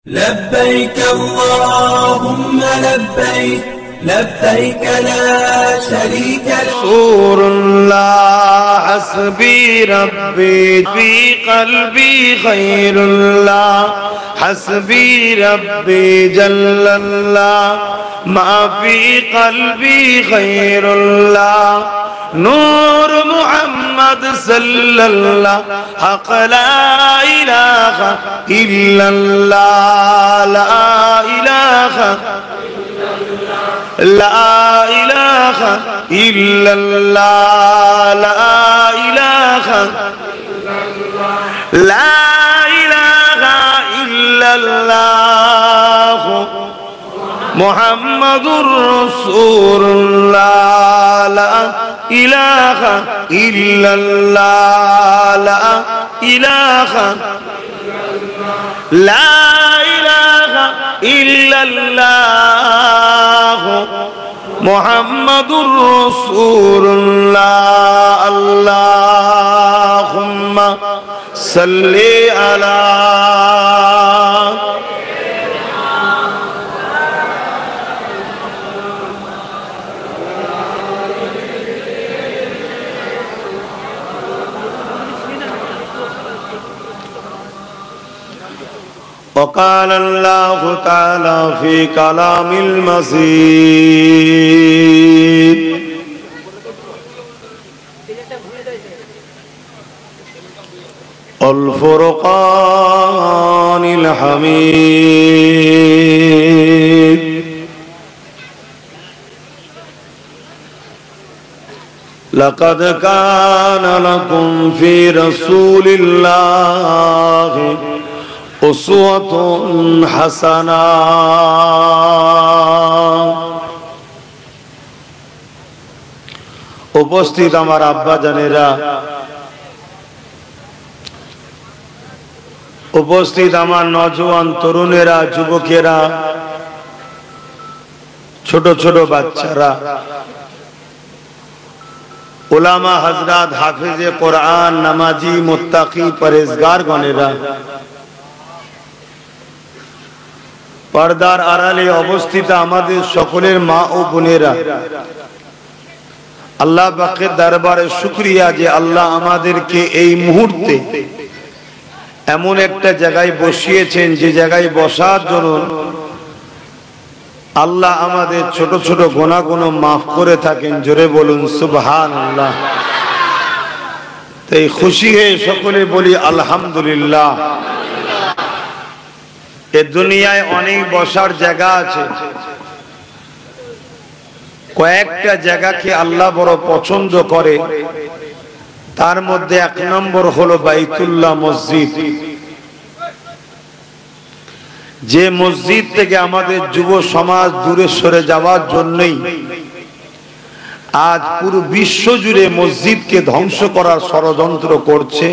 لبيك اللهم لبيك لبيك لا شريك لك رسول الله حسبي ربي في قلبي خير الله حسبي ربي جل الله ما في قلبي خير الله نور محمد صلى الله حق لا إله إلا الله لا إله لا إله إلا الله لا إله لا إله إلا الله محمد رسول الله لا إله إلا الله لا إله لا إله إلا الله محمد رسول الله اللهم صل على وقال الله تعالى في كلام المزيد الفرقان الحميد لقد كان لكم في رسول الله أسوة حسنة উপস্থিত আমার আব্বা জানেরা, উপস্থিত আমার নওজোয়ান তরুণেরা, যুবকেরা, ছোট ছোট বাচ্চারা, উলামা হযরত, হাফেজে কোরআন, নামাজি, মুত্তাকি, পরহেজগার গণেরা, পর্দার আড়ালে অবস্থিত আমাদের সকলের মা ও বোনেরা, আল্লাহ পাকের দরবারে শুকরিয়া যে আল্লাহ আমাদেরকে এই মুহূর্তে এমন একটা জায়গায় বসিয়েছেন যে জায়গায় বসার জন্য আল্লাহ আমাদের ছোট ছোট গুনাহগুলো মাফ করে থাকেন। জোরে বলুন সুবহানাল্লাহ। তাই খুশি হয়ে সকলে বলি আলহামদুলিল্লাহ। এ দুনিয়ায় অনেক বসার জায়গা আছে, কয়েকটা জায়গাকে আল্লাহ বড় পছন্দ করে, তার মধ্যে এক নম্বর হলো বাইতুল্লাহ মসজিদ। যে মসজিদ থেকে আমাদের যুব সমাজ দূরে সরে যাওয়ার জন্যই আজ পুরো বিশ্ব জুড়ে মসজিদকে ধ্বংস করার ষড়যন্ত্র করছে,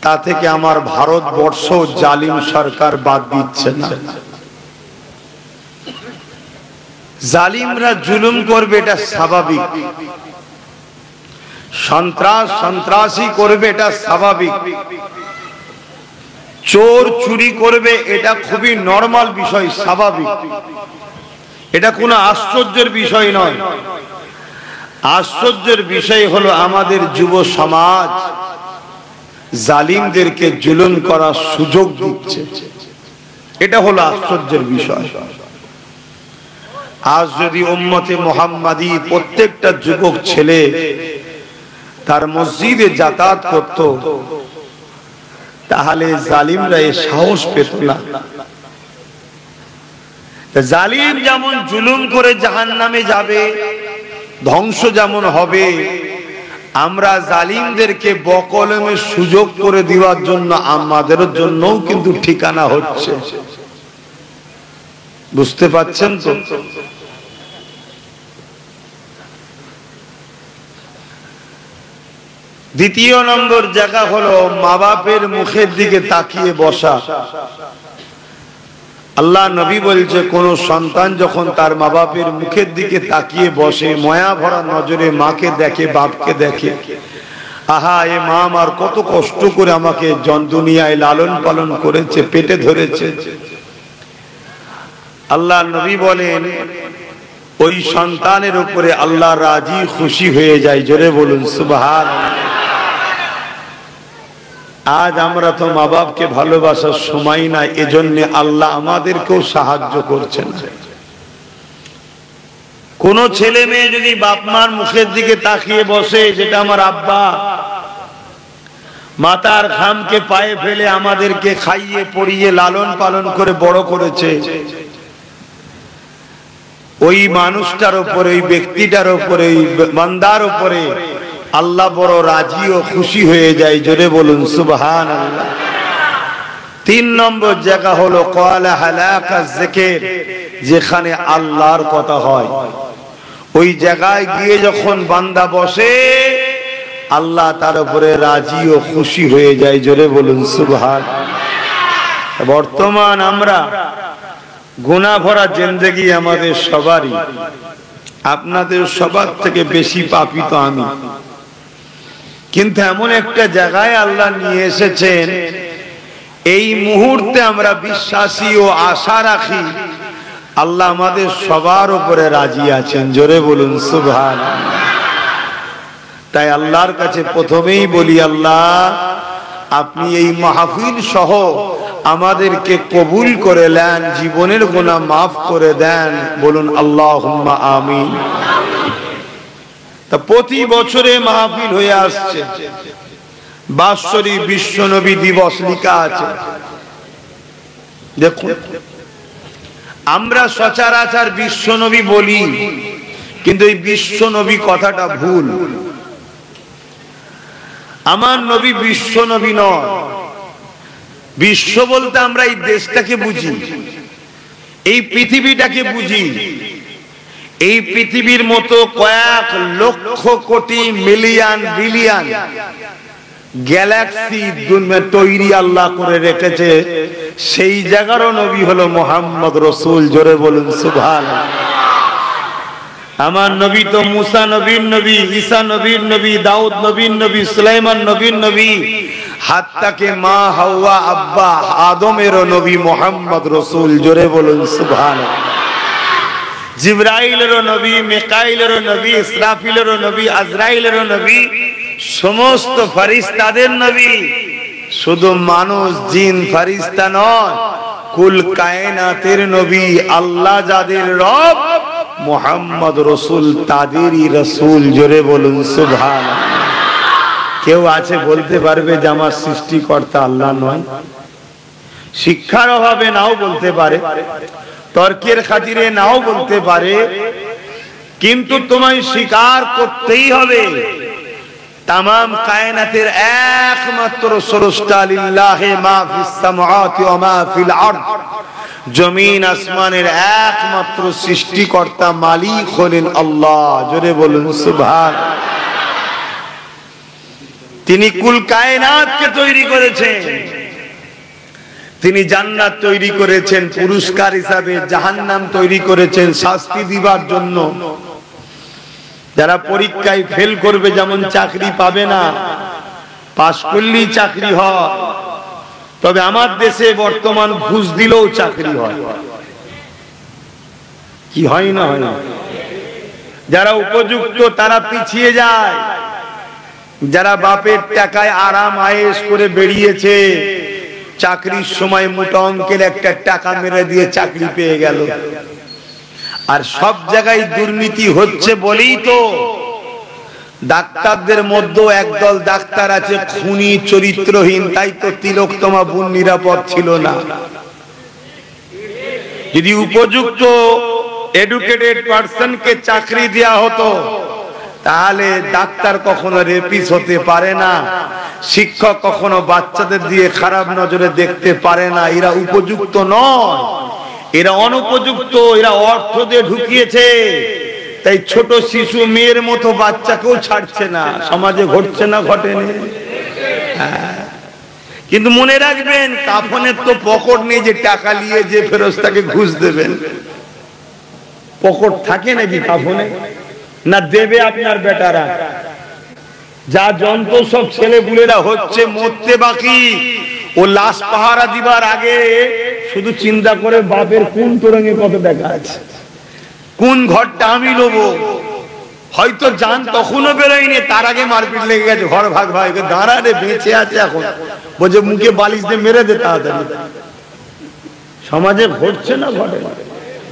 তা থেকে আমার ভারতবর্ষ জালিম সরকার বাদ দিচ্ছে না। জালিমরা জুলুম করবে এটা স্বাভাবিক, সন্ত্রাসী করবে এটা স্বাভাবিক, চোর চুরি করবে এটা খুবই নরমাল বিষয়, স্বাভাবিক, এটা কোনো আশ্চর্যের বিষয় নয়। আশ্চর্যের বিষয় হলো আমাদের যুব সমাজ জালিমদেরকে জুলুম করার সুযোগ দিচ্ছে, এটা হলো আশ্চর্যের বিষয়। আজ যদি উম্মতে মুহাম্মাদি প্রত্যেকটা যুবক ছেলে তার মসজিদে যাতায়াত করত, তাহলে জালিমরা এ সাহস পেত না। জালিম যেমন জুলুম করে জাহান্নামে যাবে, ধ্বংস যেমন হবে, আমরা জালিমদেরকে বকলমে সুযোগ করে দেওয়ার জন্য আমাদের জন্যও কিন্তু ঠিকানা হচ্ছে। বুঝতে পারছেন তো? দ্বিতীয় নম্বর জায়গা হলো মা বাপের মুখের দিকে তাকিয়ে বসা। আল্লাহ নবী বলছে, কোন সন্তান যখন তার মা বাপের মুখের দিকে তাকিয়ে বসে, মায়া ভরা নজরে মাকে দেখে, বাপকে দেখে, আহা, এ মা আমার কত কষ্ট করে আমাকে দুনিয়ায় লালন পালন করেছে, পেটে ধরেছে। আল্লাহ নবী বলেন ওই সন্তানের উপরে আল্লাহ রাজি খুশি হয়ে যায়। জোরে বলুন সুবহানাল্লাহ। আজ আমরা তো মা বাপকে ভালোবাসার সময় না, এজন্য আল্লাহ আমাদেরকেও সাহায্য করছেন। কোন ছেলে মেয়ে যদি বাপ মার মুখের দিকে তাকিয়ে বসে, যেটা আমার আব্বা মাতার ঘামকে পায়ে ফেলে আমাদেরকে খাইয়ে পড়িয়ে লালন পালন করে বড় করেছে, ওই মানুষটার উপরে, ওই ব্যক্তিটার উপরে, ওই বান্দার উপরে আল্লাহ বড় রাজি ও খুশি হয়ে যায়। জোরে বলুন সুবহানাল্লাহ। 3 নম্বর জায়গা হলো ক্বালা হালাকা যিকির, যেখানে আল্লাহর কথা হয়। ওই জায়গায় গিয়ে যখন বান্দা বসে, আল্লাহ তার উপরে রাজি ও খুশি হয়ে যায়। জোরে বলুন সুবহানাল্লাহ। বর্তমান আমরা গুনাহ ভরা জিন্দেগি আমাদের সবারই, আপনাদের সবার থেকে বেশি পাপী তো আমি। কিন্তু এমন একটা জায়গায় আল্লাহ নিয়ে এসেছেন, এই মুহূর্তে আমরা বিশ্বাসী ও আশা রাখি আল্লাহ আমাদের সবার উপরে রাজি আছেন। জোরে বলুন সুবহানাল্লাহ। তাই আল্লাহর কাছে প্রথমেই বলি, আল্লাহ আপনি এই মাহফিল সহ আমাদেরকে কবুল করে নেন, জীবনের গুনাহ মাফ করে দেন। বলুন আল্লাহুম্মা আমিন। তা প্রতি বছরে মাহফিল হয়ে আসছে, বাৎসরিক বিশ্ব নবী দিবস লেখা আছে। দেখুন, আমরা সচরাচর বিশ্ব নবী বলি, কিন্তু এই বিশ্ব নবী কথাটা ভুল। আমার নবী বিশ্ব নবী নয়। বিশ্ব বলতে আমরা এই দেশটাকে বুঝি, এই পৃথিবীটাকে বুঝি। এই পৃথিবীর মতো কয়েক lakh crore million billion Galaxy তৈরি আল্লাহ করে রেখেছে, সেই জায়গারও নবী হলো মুহাম্মদ রাসূল। জোরে বলুন সুবহানাল্লাহ। আমার নবী তো মুসা নবীর নবী, ঈসা নবীর নবী, দাউদ নবীর নবী, সুলাইমান নবীর নবী, হাত্তাকে মা হাওয়া আব্বা আদমেরও নবী মুহাম্মদ রাসূল। জোরে বলুন সুবহানাল্লাহ। জিবরাইলেরও নবী, মিকাইলেরও নবী, ইসরাফিলেরও নবী, আজরাইলেরও নবী, সমস্ত ফেরেশতাদের নবী। শুধু মানুষ জিন ফেরেশতা নয়, কুল কায়নাতের নবী। আল্লাহ যাদের রব, মুহাম্মদ রাসূল তাদেরই রাসূল। জোরে বলুন সুবহানাল্লাহ। কেউ আছে বলতে পারবে যে আমার সৃষ্টিকর্তা আল্লাহ নয়? শিক্ষার অভাবে নাও বলতে পারে, তর্কের খাতিরে নাও বলতে পারে, কিন্তু তোমায় স্বীকার করতেই হবে তামাম কায়নাতের একমাত্র স্রষ্টা, লিল্লাহি মা ফিস সামাওয়াতি ওয়া মা ফিল আরদ, জমিন আসমানের একমাত্র সৃষ্টিকর্তা মালিক হলেন আল্লাহ। জোরে বলুন সুবহানাল্লাহ। তিনি কুল কায়নাতকে তৈরি করেছেন, তিনি জান্নাত তৈরি করেছেন পুরস্কার হিসাবে, জাহান্নাম তৈরি করেছেন শাস্তি দিবার জন্য। যারা পরীক্ষায় ফেল করবে যেমন চাকরি পাবে না, পাশ করলেই চাকরি হয়। তবে আমার দেশে বর্তমান ঘুষ দিলেও চাকরি হয়। কি হয় না? হয় না? যারা উপযুক্ত তারা পিছিয়ে যায়। যারা বাপের টাকায় আরাম আয়েশ করে বেরিয়েছে, চাকরির সময় মোটা অঙ্কের একটা টাকা মেরে দিয়ে চাকরি পেয়ে গেল। আর সব জায়গায় দুর্নীতি হচ্ছে বলেই তো ডাক্তারদের মধ্যেও একদল ডাক্তার আছে খুনি, চরিত্রহীন। তাই তো তিলোত্তমা বোন নিরাপদ ছিল না। যদি উপযুক্ত এডুকেটেড পারসনকে চাকরি দেয়া হতো, তাহলে ডাক্তার কখনো রেপিস হতে পারে না, শিক্ষক কখনো বাচ্চাদের দিয়ে খারাপ নজরে দেখতে পারে না। এরা উপযুক্ত নয়, এরা অনুপযুক্ত, এরা অর্থ দিয়ে ঢুকিয়েছে। তাই ছোট শিশু মেয়ের মতো বাচ্চাকেও ছাড়ছে না। সমাজে ঘটছে না? ঘটেনি? কিন্তু মনে রাখবেন, কাফনের তো পকেট নেই যে টাকা নিয়ে যে ফেরেশতাকে ঘুষ দেবেন। পকেট থাকে নাকি কাফনে? না দেবে আপনার বেটারা? যা যন্ত্র সব ছেলে বুলেরা হচ্ছে মরতে বাকি, ও লাশ পাহারা দিবার আগে শুধু চিন্তা করে বাপের কোন তোরঙ্গে কত দেখা আছে, কোন ঘরটা আমি নেবো। হয়তো জান তখনও বেরোয়নি, তার আগে মারপিট লেগে গেছে, ঘর ভাগ ভাই দাঁড়া রে বেঁচে আছে এখন, বলছে মুখে বালিশ দিয়ে মেরে দে তাড়াতাড়ি। সমাজে ঘটছে না ঘটে?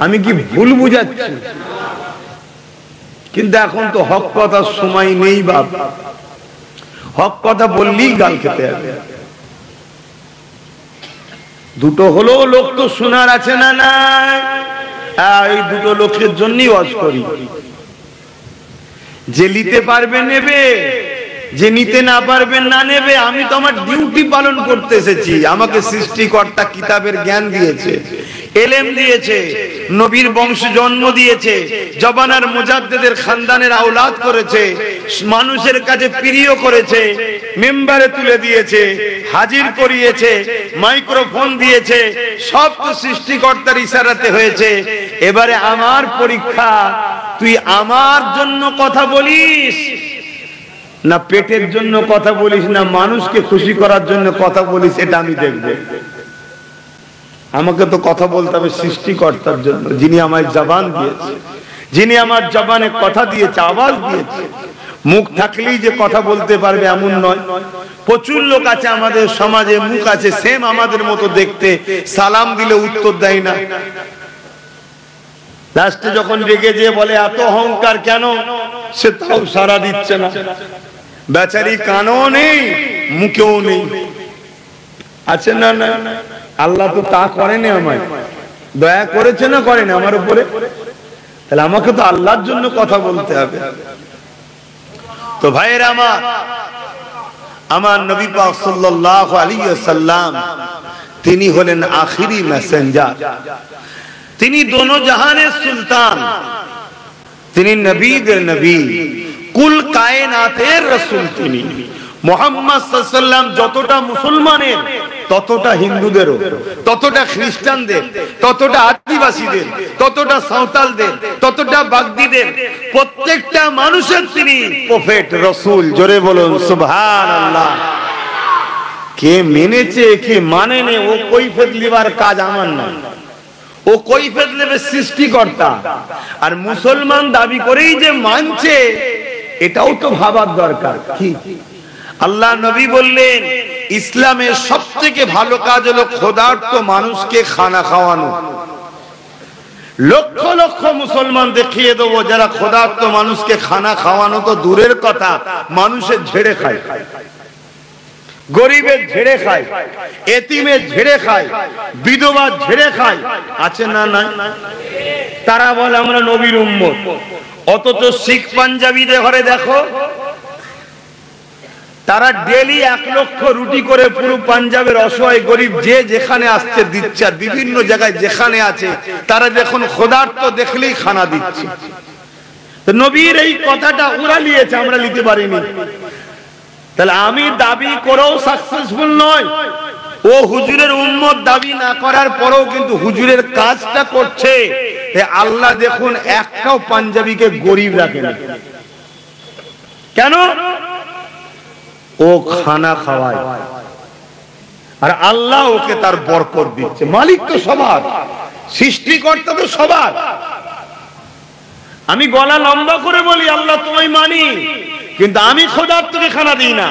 আমি কি ভুল বুঝাচ্ছি? কিন্তু এখন তো হক কথার সময় নেই বাপ, হক কথা বললেই গাল খেতে হবে। দুটো হলো লোক তো শোনার আছে না নাই, এই দুটো লোকের জন্যই ওয়াজ করি। যে নিতে পারবে নেবে, যে নিতে না পারবে না নেবে। আমি তো আমার ডিউটি পালন করতে এসেছি। আমাকে সৃষ্টিকর্তা কিতাবের জ্ঞান দিয়েছে, এলেম দিয়েছে, নবীর বংশ জন্ম দিয়েছে, জবানার মুজাদ্দিদের খানদানের আওলাদ করেছে, মানুষের কাছে প্রিয় করেছে, মেম্বারে তুলে দিয়েছে, হাজির করিয়েছে, মাইক্রোফোন দিয়েছে। সব তো সৃষ্টিকর্তার ইশারাতে হয়েছে। এবারে আমার পরীক্ষা, তুই আমার জন্য কথা বলিস না পেটের জন্য কথা বলিস, না মানুষকে খুশি করার জন্য কথা বলিস, এটা আমি দেখব। আমাকে তো কথা বলতে হবে সৃষ্টিকর্তার জন্য, যিনি আমায় জবান দিয়েছে, যিনি আমার জবানে কথা দিয়েছে, আওয়াজ দিয়েছে। মুখ থাকলেই যে কথা বলতে পারবে এমন নয়। প্রচুর লোক আছে আমাদের সমাজে, মুখ আছে সেম আমাদের মতো দেখতে, সালাম দিলে উত্তর দেয় না। লাস্টে যখন রেগে যেয়ে বলে এত অহংকার কেন, সে তাও সারা দিচ্ছে না। বেচারি কানও নেই, মুখেও নেই। আছে না? না, আল্লাহ তো তা করেনি, আমায় দয়া করেছে না করেন আমার উপরে? তাহলে আমাকে তো আল্লাহর জন্য কথা বলতে হবে। তো ভাইয়েরা আমার নবী পাক সাল্লাল্লাহু আলাইহি ওয়াসাল্লাম তিনি হলেন আখিরি মেসেঞ্জার, তিনি দোনো জাহানের সুলতান, তিনি নবীদের নবী, কুল কায়নাতের রাসূল। তিনি মুহাম্মদ সাল্লাল্লাহু আলাইহি ওয়াসাল্লাম যতটা মুসলমানের, ততটা হিন্দুদেরও, ততটা খ্রিস্টানদের, ততটা আদিবাসীদের, ততটা সাঁওতালদের, ততটা বাগদিদের, প্রত্যেকটা মানুষের তিনি প্রফেট রাসূল। জোরে বলুন সুবহানাল্লাহ। কে মেনেছে কে মানেনি ও কৈফিয়ত লিবার কাজ আমার না, ও কৈফিয়ত নেবে সৃষ্টিকর্তা। আর মুসলমান দাবি করেই যে মানছে, এটাও তো ভাবার দরকার। কি আল্লাহ নবী বললেন, ইসলামের সবথেকে ভালো কাজ হলো ক্ষুধার্ত মানুষকে খানা খাওয়ানো। লক্ষ লক্ষ মুসলমান দেখিয়ে দেবো যারা ক্ষুধার্ত মানুষকে খানা খাওয়ানো তো দূরের কথা, মানুষের ঝেড়ে খায়, গরিবের ঝেড়ে খায়, এতিমের ঝেড়ে খায়, বিধবার ঝেড়ে খায়। আছে না? না। তারা বলে আমরা নবীর উম্মত, অথচ শিখ পাঞ্জাবিদের ঘরে দেখো, তারা ডেলি 1 লক্ষ রুটি করে পুরো পাঞ্জাবের অসহায় গরিব যে যেখানে আসছে দিচ্ছে। আর বিভিন্ন জায়গায় যেখানে আছে তারা যখন ক্ষুধার্ত দেখলেই খানা দিচ্ছে। নবীর এই কথাটা ওরা নিয়েছে, আমরা নিতে পারিনি। তাহলে আমি দাবি করেও সাকসেসফুল নয়। ও হুজুরের উম্মত দাবি না করার পরেও কিন্তু হুজুরের কাজটা করছে। আল্লাহ দেখুন একটাও পাঞ্জাবিকে গরিব রাখেন। কেন? ও খানা খাওয়ায়, আর আল্লাহ ওকে তার বরকত দিচ্ছে। মালিক তো সবার, সৃষ্টিকর্তা তো সবার। আমি গলা লম্বা করে বলি আল্লাহ তোমায় মানি, কিন্তু আমি ক্ষুধার্তকে খানা দিই না।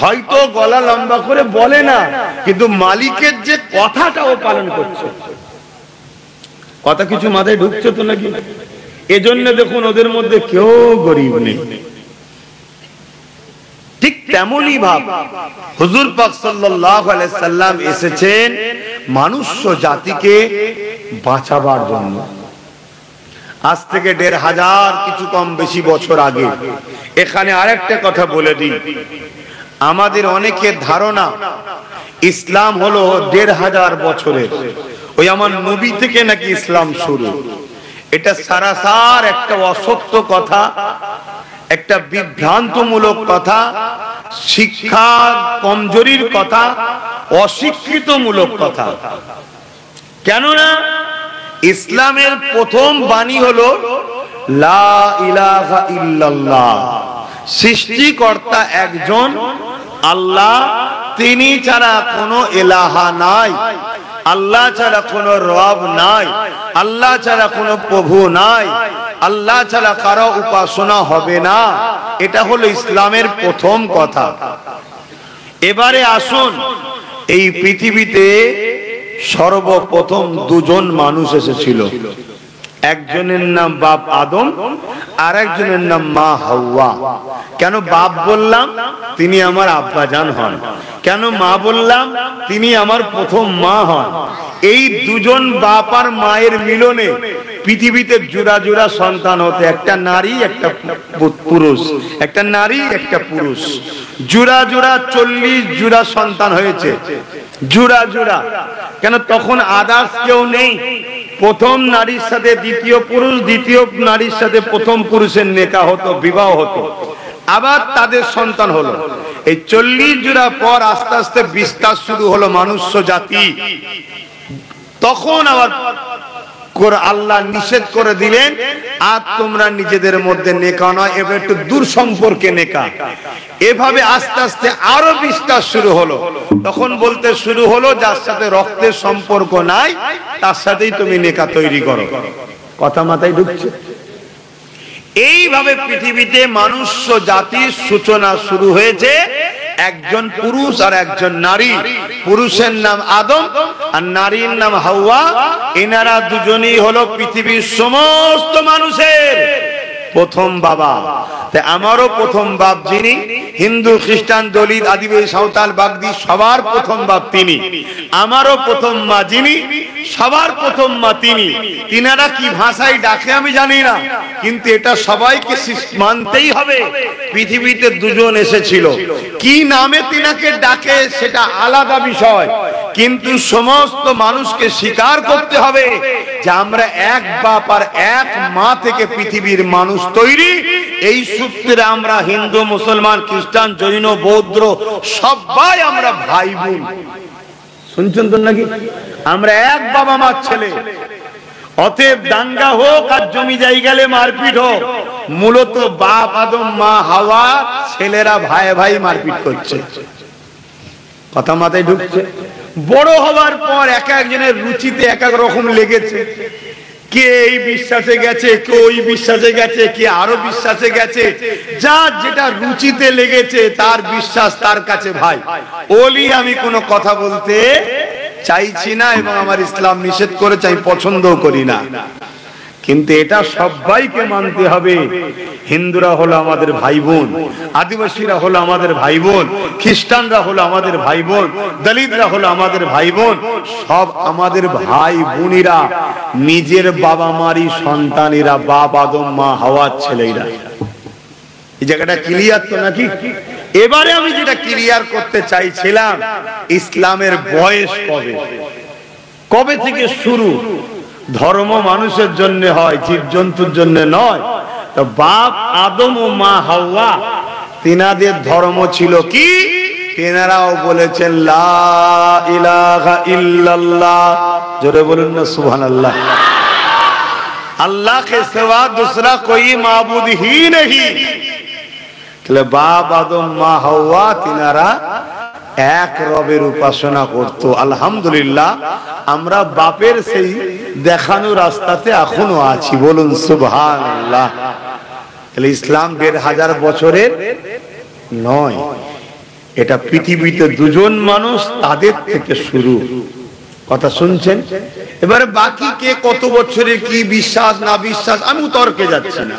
হয়তো গলা লম্বা করে বলে না, কিন্তু মালিকের যে কথাটা ও পালন করছে। কথা কিছু মাথায় ঢুকছে তো নাকি? এজন্য দেখুন ওদের মধ্যে কেউ গরিব নেই। ঠিক তেমনই ভাব হুজুর পাক সাল্লাল্লাহু আলাইহি সাল্লাম এসেছেন মানুষ জাতিকে বাঁচাবার জন্য। আজ থেকে ১৫০০ কিছু কম বেশি বছর আগে। এখানে আরেকটা কথা বলে দিই, আমাদের অনেকের ধারণা ইসলাম হলো ১৫০০ বছরের, ওই আমার নবী থেকে নাকি ইসলাম শুরু। এটা সারাসার একটা অসত্য কথা, একটা বিভ্রান্তমূলক কথা, শিক্ষা কমজোরির কথা, অশিক্ষিতমূলক কথা। কেননা ইসলামের প্রথম বাণী হলো লা ইলাহা ইল্লাল্লাহ, সৃষ্টিকর্তা একজন আল্লাহ, তিনি ছাড়া কোনো ইলাহা নাই, আল্লাহ ছাড়া কোনো রব নাই, আল্লাহ ছাড়া কোনো প্রভু নাই, আল্লাহ ছাড়া কারো উপাসনা হবে না। এটা হলো ইসলামের প্রথম কথা। এবারে আসুন, এই পৃথিবীতে সর্বপ্রথম দুজন মানুষ এসেছিল। একজনের নাম বাপ আদম, আর একজনের নাম মা হাওয়া। কেন বাপ বললাম? তিনি আমার আব্বাজান হন। কেন মা বললাম? তিনি আমার প্রথম মা হন। এই দুজন বাপ আর মায়ের মিলনে পৃথিবীতে জোড়া জোড়া সন্তান হতে, একটা নারী একটা পুরুষ, একটা নারী একটা পুরুষ, জোড়া জোড়া 40 জোড়া সন্তান হয়েছে। জোড়া জোড়া কেন? তখন আদার্স কেউ নেই। প্রথম নারীর সাথে দ্বিতীয় পুরুষ, দ্বিতীয় নারীর সাথে প্রথম পুরুষের নেকা হতো, বিবাহ হতো, আবার তাদের সন্তান হলো। এই 40 জোড়া পর আস্তে আস্তে বিস্তার শুরু হলো মানুষ্য জাতি। তখন আবার আল্লাহ নিষেধ করে দিলেন, আর তোমরা নিজেদের মধ্যে নেকা নয়, এবার একটু দূর সম্পর্কে নেকা। এভাবে আস্তে আস্তে আরো বিস্তার শুরু হলো। তখন বলতে শুরু হলো, যার সাথে রক্তের সম্পর্ক নাই তার সাথেই তুমি নেকা তৈরি করো। কথা মাথায় ঢুকছে? এইভাবে পৃথিবীতে মানুষ্য জাতির সূচনা শুরু হয়েছে। একজন পুরুষ আর একজন নারী। পুরুষের নাম আদম আর নারীর নাম হাওয়া। এনারা দুজনেই হলো পৃথিবীর সমস্ত মানুষের প্রথম বাবা। তাই আমারও প্রথম বাপ যিনি, হিন্দু খ্রিস্টান দলিত আদিবাসী সাঁওতাল বাগদি সবার প্রথম বাপ তিনি। আমারও প্রথম মা যিনি, সবার প্রথম মা তিনি। তিনারা কি ভাষায় ডাকে আমি জানি না, কিন্তু এটা সবাইকে মানতেই হবে। পৃথিবীতে দুজন এসেছিল, কি নামে তিনাকে ডাকে সেটা আলাদা বিষয়, কিন্তু সমস্ত মানুষকে স্বীকার করতে হবে যে আমরা এক বাপ আর এক মা থেকে পৃথিবীর মানুষ তৈরি। এই সূত্রে আমরা হিন্দু, মুসলমান, খ্রিস্টান, জৈন, বৌদ্ধ সবাই আমরা ভাই বোন। শুনছেন তো নাকি? আমরা এক বাবা মার ছেলে। অতএব দাঙ্গা হোক আর জমি জায়গালে মারপিট হোক, মূলত বাপ আদম মা হাওয়া ছেলেরা ভাই ভাই মারপিট করছে। কথা মাথায় ঢুকছে? বড় হওয়ার পর এক একজনের রুচিতে এক এক রকম লেগেছে। কে এই বিশ্বাসে গেছে, কে ওই বিশ্বাসে গেছে, কে আরো বিশ্বাসে গেছে। যার যেটা রুচিতে লেগেছে তার বিশ্বাস তার কাছে ভাই। ওলি আমি কোনো কথা বলতে চাইছি না, এবং আমার ইসলাম নিষেধ করেছে, আমি পছন্দও করি না। কিন্তু এটা সবাইকে মানতে হবে। হিন্দুরা হলো আমাদের ভাই বোন, আদিবাসীরা হলো আমাদের ভাই বোন, খ্রিস্টানরা হলো আমাদের ভাই বোন, দলিতরা হলো আমাদের ভাই বোন, সব আমাদের ভাই বোনেরা, নিজের বাবা মারই সন্তানেরা, বাপ আদম মা হাওয়ার ছেলেরা। এই জায়গাটা ক্লিয়ার তো নাকি? এবারে আমি যেটা ক্লিয়ার করতে চাইছিলাম, ইসলামের বয়স কবে, কবে থেকে শুরু? ধর্ম মানুষের জন্য হয়, জীবজন্তুর জন্য নয়। তো বাপ আদম ও মা হাওয়া তিনাদের ধর্ম ছিল কি? তিনারাও বলেছেন লা ইলাহা ইল্লাল্লাহ। জোরে বলুন না সুবহানাল্লাহ। अल्लाह के सिवा दूसरा कोई माबूद ही नहीं। তাহলে বাপ আদম মা হাওয়া তিনারা এক রবের উপাসনা করত। আলহামদুলিল্লাহ, আমরা বাপের সেই দেখানো রাস্তাতে এখনো আছি। বলুন সুবহানাল্লাহ। তাহলে ইসলাম 1500 বছরের নয়, এটা পৃথিবীতে দুজন মানুষ তাদের থেকে শুরু। কথা শুনছেন? এবারে বাকি কে কত বছরের কি বিশ্বাস না বিশ্বাস আমি তর্কে যাচ্ছি না।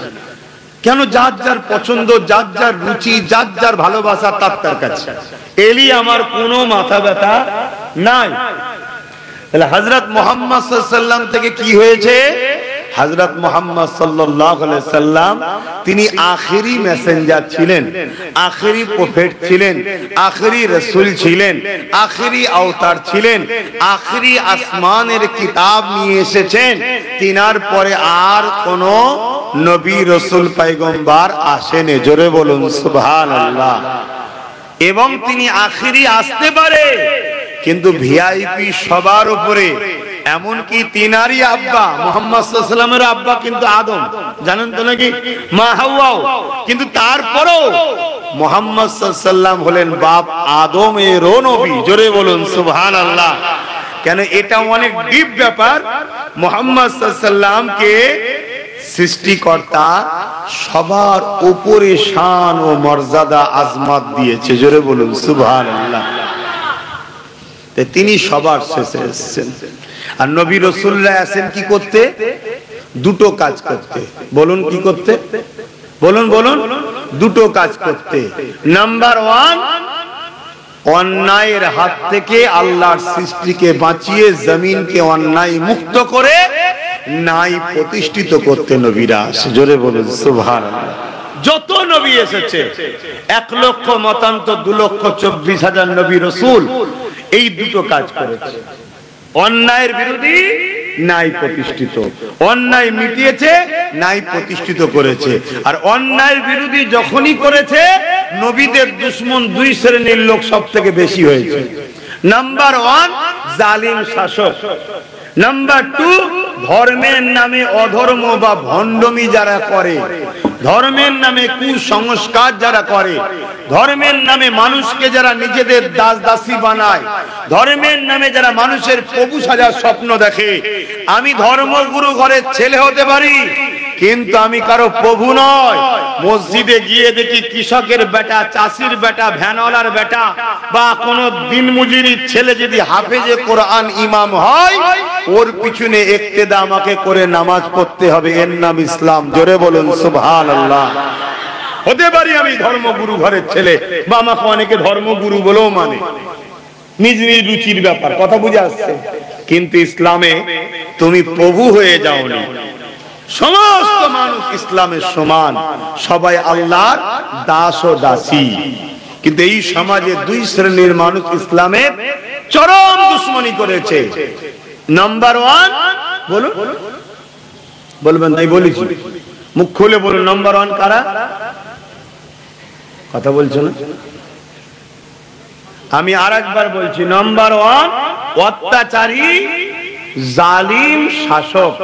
কেন? যার যার পছন্দ, যার যার রুচি, যার যার ভালোবাসা তার তার কাছে। এলি আমার কোনো মাথা ব্যথা নাই। তাহলে হযরত মুহাম্মদ সাল্লাল্লাহু আলাইহি সাল্লাম থেকে কি হয়েছে? হযরত মুহাম্মদ সাল্লাল্লাহু আলাইহি সাল্লাম তিনি আখেরি মেসেঞ্জার ছিলেন, আখেরি প্রফেট ছিলেন, আখেরি রাসূল ছিলেন, আখেরি আওতার ছিলেন, আখেরি আসমানের কিতাব নিয়ে এসেছেন। তিনার পরে আর কোন নবী রাসূল পয়গম্বর আসেনি। জোরে বলুন সুবহানাল্লাহ। এবং তিনি আখেরি আসতে পারে, কিন্তু ভিআইপি সবার উপরে, এমনকি তিনারই আব্বা মুহাম্মদ সাল্লাল্লাহু আলাইহি ওয়াসাল্লামের আব্বা কিন্তু আদম, জানেন তো নাকি, মা হাওয়াও। কিন্তু তারপরেও মুহাম্মদ সাল্লাল্লাহু আলাইহি ওয়াসাল্লাম হলেন বাপ আদমেরও নবী। জোরে বলুন সুবহানাল্লাহ। কেন এটা অনেক ডিপ ব্যাপার। মুহাম্মদ সাল্লাল্লাহু আলাইহি ওয়াসাল্লামকে সৃষ্টিকর্তা সবার উপরে শান ও মর্যাদা আজমত দিয়েছে। জোরে বলুন সুবহানাল্লাহ। তিনি সবার শেষে এসেছেন। আর নবী রাসূলুল্লাহ আছেন কি করতে? দুটো কাজ করতে। বলুন কি করতে? বলুন বলুন। দুটো কাজ করতে। নাম্বার 1, অন্যায়ের হাত থেকে আল্লাহর সৃষ্টিকে বাঁচিয়ে জমিনকে অন্যায় মুক্ত করে ন্যায় প্রতিষ্ঠিত করতে নবীরা আসে। জোরে বলুন সুবহানাল্লাহ। যত নবী এসেছে 1 লক্ষ মতান্তর 2,24,000 নবী রাসূল এই দুটো কাজ করেছে। অন্যায়ের বিরোধী, ন্যায় প্রতিষ্ঠিত। অন্যায় মিটিয়েছে, ন্যায় প্রতিষ্ঠিত করেছে। আর অন্যায়ের বিরোধী যখনই করেছে নবীদের দুশমন 2 শ্রেণীর লোক সব থেকে বেশি হয়েছে। নাম্বার 1 জালিম শাসক। নাম্বার 2 ধর্মের নামে অধর্ম বা ভণ্ডমি যারা করে, ধর্মের নামে কুসংস্কার যারা করে, ধর্মের নামে মানুষকে যারা নিজেদের দাস দাসী বানায়, ধর্মের নামে যারা মানুষের প্রভু সাজার স্বপ্ন দেখে। আমি ধর্মগুরু ঘরের ছেলে হতে পারি কিন্তু আমি কারো প্রভু নয়। মসজিদে গিয়ে দেখি কৃষকের বেটা, চাষির বেটা, ভ্যানওয়ালার বেটা বা কোন দিনমজুরির ছেলে যদি হাফেজে কোরআন ইমাম হয়, ওর পিছনে ইক্তেদা আমাকে করে নামাজ পড়তে হবে। এর নাম ইসলাম। জোরে বলুন সুবহানাল্লাহ। হতে পারি আমি ধর্মগুরু ঘরের ছেলে, বা আমাকে অনেকে ধর্মগুরু বলেও মানে, নিজ নিজ রুচির ব্যাপার, কথা বুঝে আসছে। কিন্তু ইসলামে তুমি প্রভু হয়ে যাওনি। সমস্ত মানুষ ইসলামের সমান, সবাই আল্লাহর দাস ও দাসী। কিন্তু এই সমাজে 2 শ্রেণীর মানুষ ইসলামের চরম দুশমনি করেছে। নাম্বার 1 বলুন, বলবেন তাই বলেছি, মুখ খুলে বলুন। নাম্বার 1 কারা? কথা বলছো না? আমি আরেকবার বলছি। নাম্বার 1 অত্যাচারী জালিম শাসক।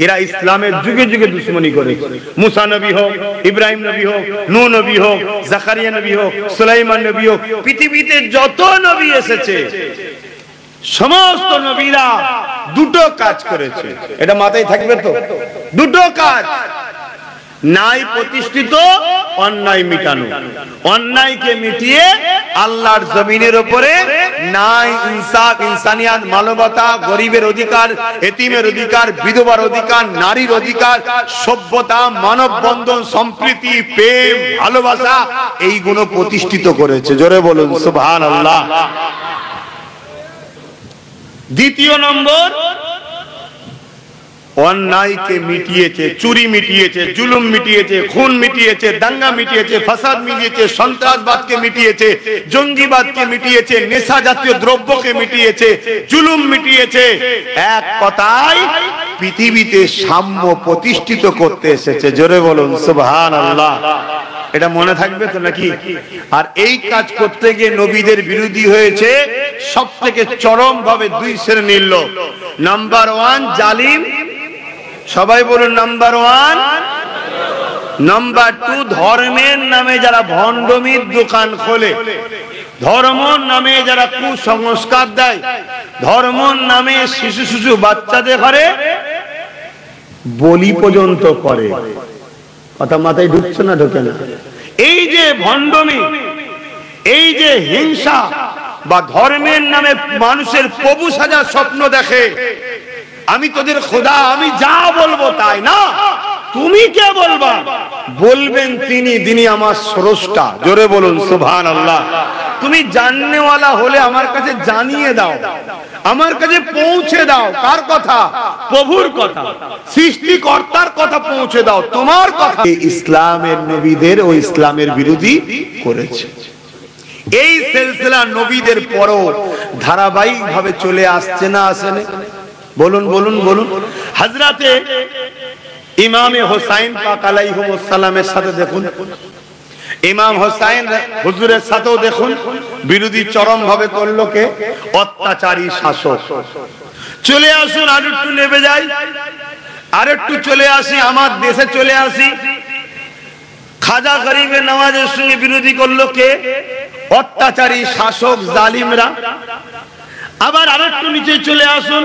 এরা ইসলামের যুগে যুগে দুশমনি করে। মুসা নবী হোক, ইব্রাহিম নবী হোক, নূহ নবী হোক, জাকারিয়া নবী হোক, সুলাইমান নবী হোক, পৃথিবীতে যত নবী এসেছে সমস্ত নবীরা দুটো কাজ করেছে। এটা মাথায় থাকবে তো? দুটো কাজ, ন্যায় প্রতিষ্ঠিত, অন্যায় মিটানো। অন্যায়কে মিটিয়ে আল্লাহর জমিনের উপরে ন্যায়, ইনসাফ, ইনসানিয়াত, মানবতা, গরিবের অধিকার, এতিমের অধিকার, বিধবার অধিকার, নারীর অধিকার, সভ্যতা, মানববন্ধন, সম্প্রীতি, প্রেম, ভালোবাসা এইগুলো প্রতিষ্ঠিত করেছে। জোরে বলুন সুবহানাল্লাহ। দ্বিতীয় নম্বর, অন্যায়কে মিটিয়েছে, চুরি মিটিয়েছে, জুলুম মিটিয়েছে, খুন মিটিয়েছে, দাঙ্গা মিটিয়েছে, ফাসাদ মিটিয়েছে, সন্ত্রাসবাদকে মিটিয়েছে, জঙ্গিবাদকে মিটিয়েছে, নেশা জাতীয় দ্রব্যকে মিটিয়েছে, জুলুম মিটিয়েছে। এক কথায় পৃথিবীতে সাম্য প্রতিষ্ঠিত করতে এসেছে। জোরে বলুন সুবহানাল্লাহ। এটা মনে থাকবে তো নাকি? আর এই কাজ করতে গিয়ে নবীদের বিরোধী হয়েছে সব থেকে চরম ভাবে 2 শ্রেণীর লোক। নাম্বার 1 জালিম, সবাই বলুন নাম্বার 1। নাম্বার 2 ধর্মের নামে যারা ভণ্ডমির দোকান খোলে, ধর্মের নামে যারা কুসংস্কার দেয়, ধর্মের নামে শিশু শিশু বাচ্চাদের ঘরে বলি পর্যন্ত করে। কথা মাথায় ঢুকছে না? ঢোকে না? এই যে ভণ্ডমি, এই যে হিংসা বা ধর্মের নামে মানুষের প্রভু সাজার স্বপ্ন দেখে, আমি তোদের খোদা, আমি যা বলবো তাই না, তুমি কে বলবা? বলবেন তিনি, যিনি আমার স্রষ্টা। জোরে বলুন সুবহানাল্লাহ। তুমি জাননেওয়ালা হলে আমার কাছে জানিয়ে দাও, আমার কাছে পৌঁছে দাও। কার কথা? প্রভুর কথা, সৃষ্টিকর্তার কথা পৌঁছে দাও। তোমার কথা ইসলামের নবীদের ও ইসলামের বিরোধী করেছে। এই সিলসিলা নবীদের পরও ধারাবাহিক ভাবে চলে আসছে না আসে না? বলুন বলুন বলুন। হযরতে ইমামে হোসাইন পাক আলাইহিস সালামের সাথে দেখুন, ইমাম হোসাইন হুজুরের সাথেও দেখুন বিরোধী চরম ভাবে করলো কে? অত্যাচারী শাসক। চলে আসুন আর একটু নেমে যাই, আর একটু চলে আসি আমার দেশে চলে আসি। খাজা গরিবের নামাজের সঙ্গে বিরোধী করলো কে? অত্যাচারী শাসক জালিমরা। আবার আরেকটু নিচে চলে আসুন,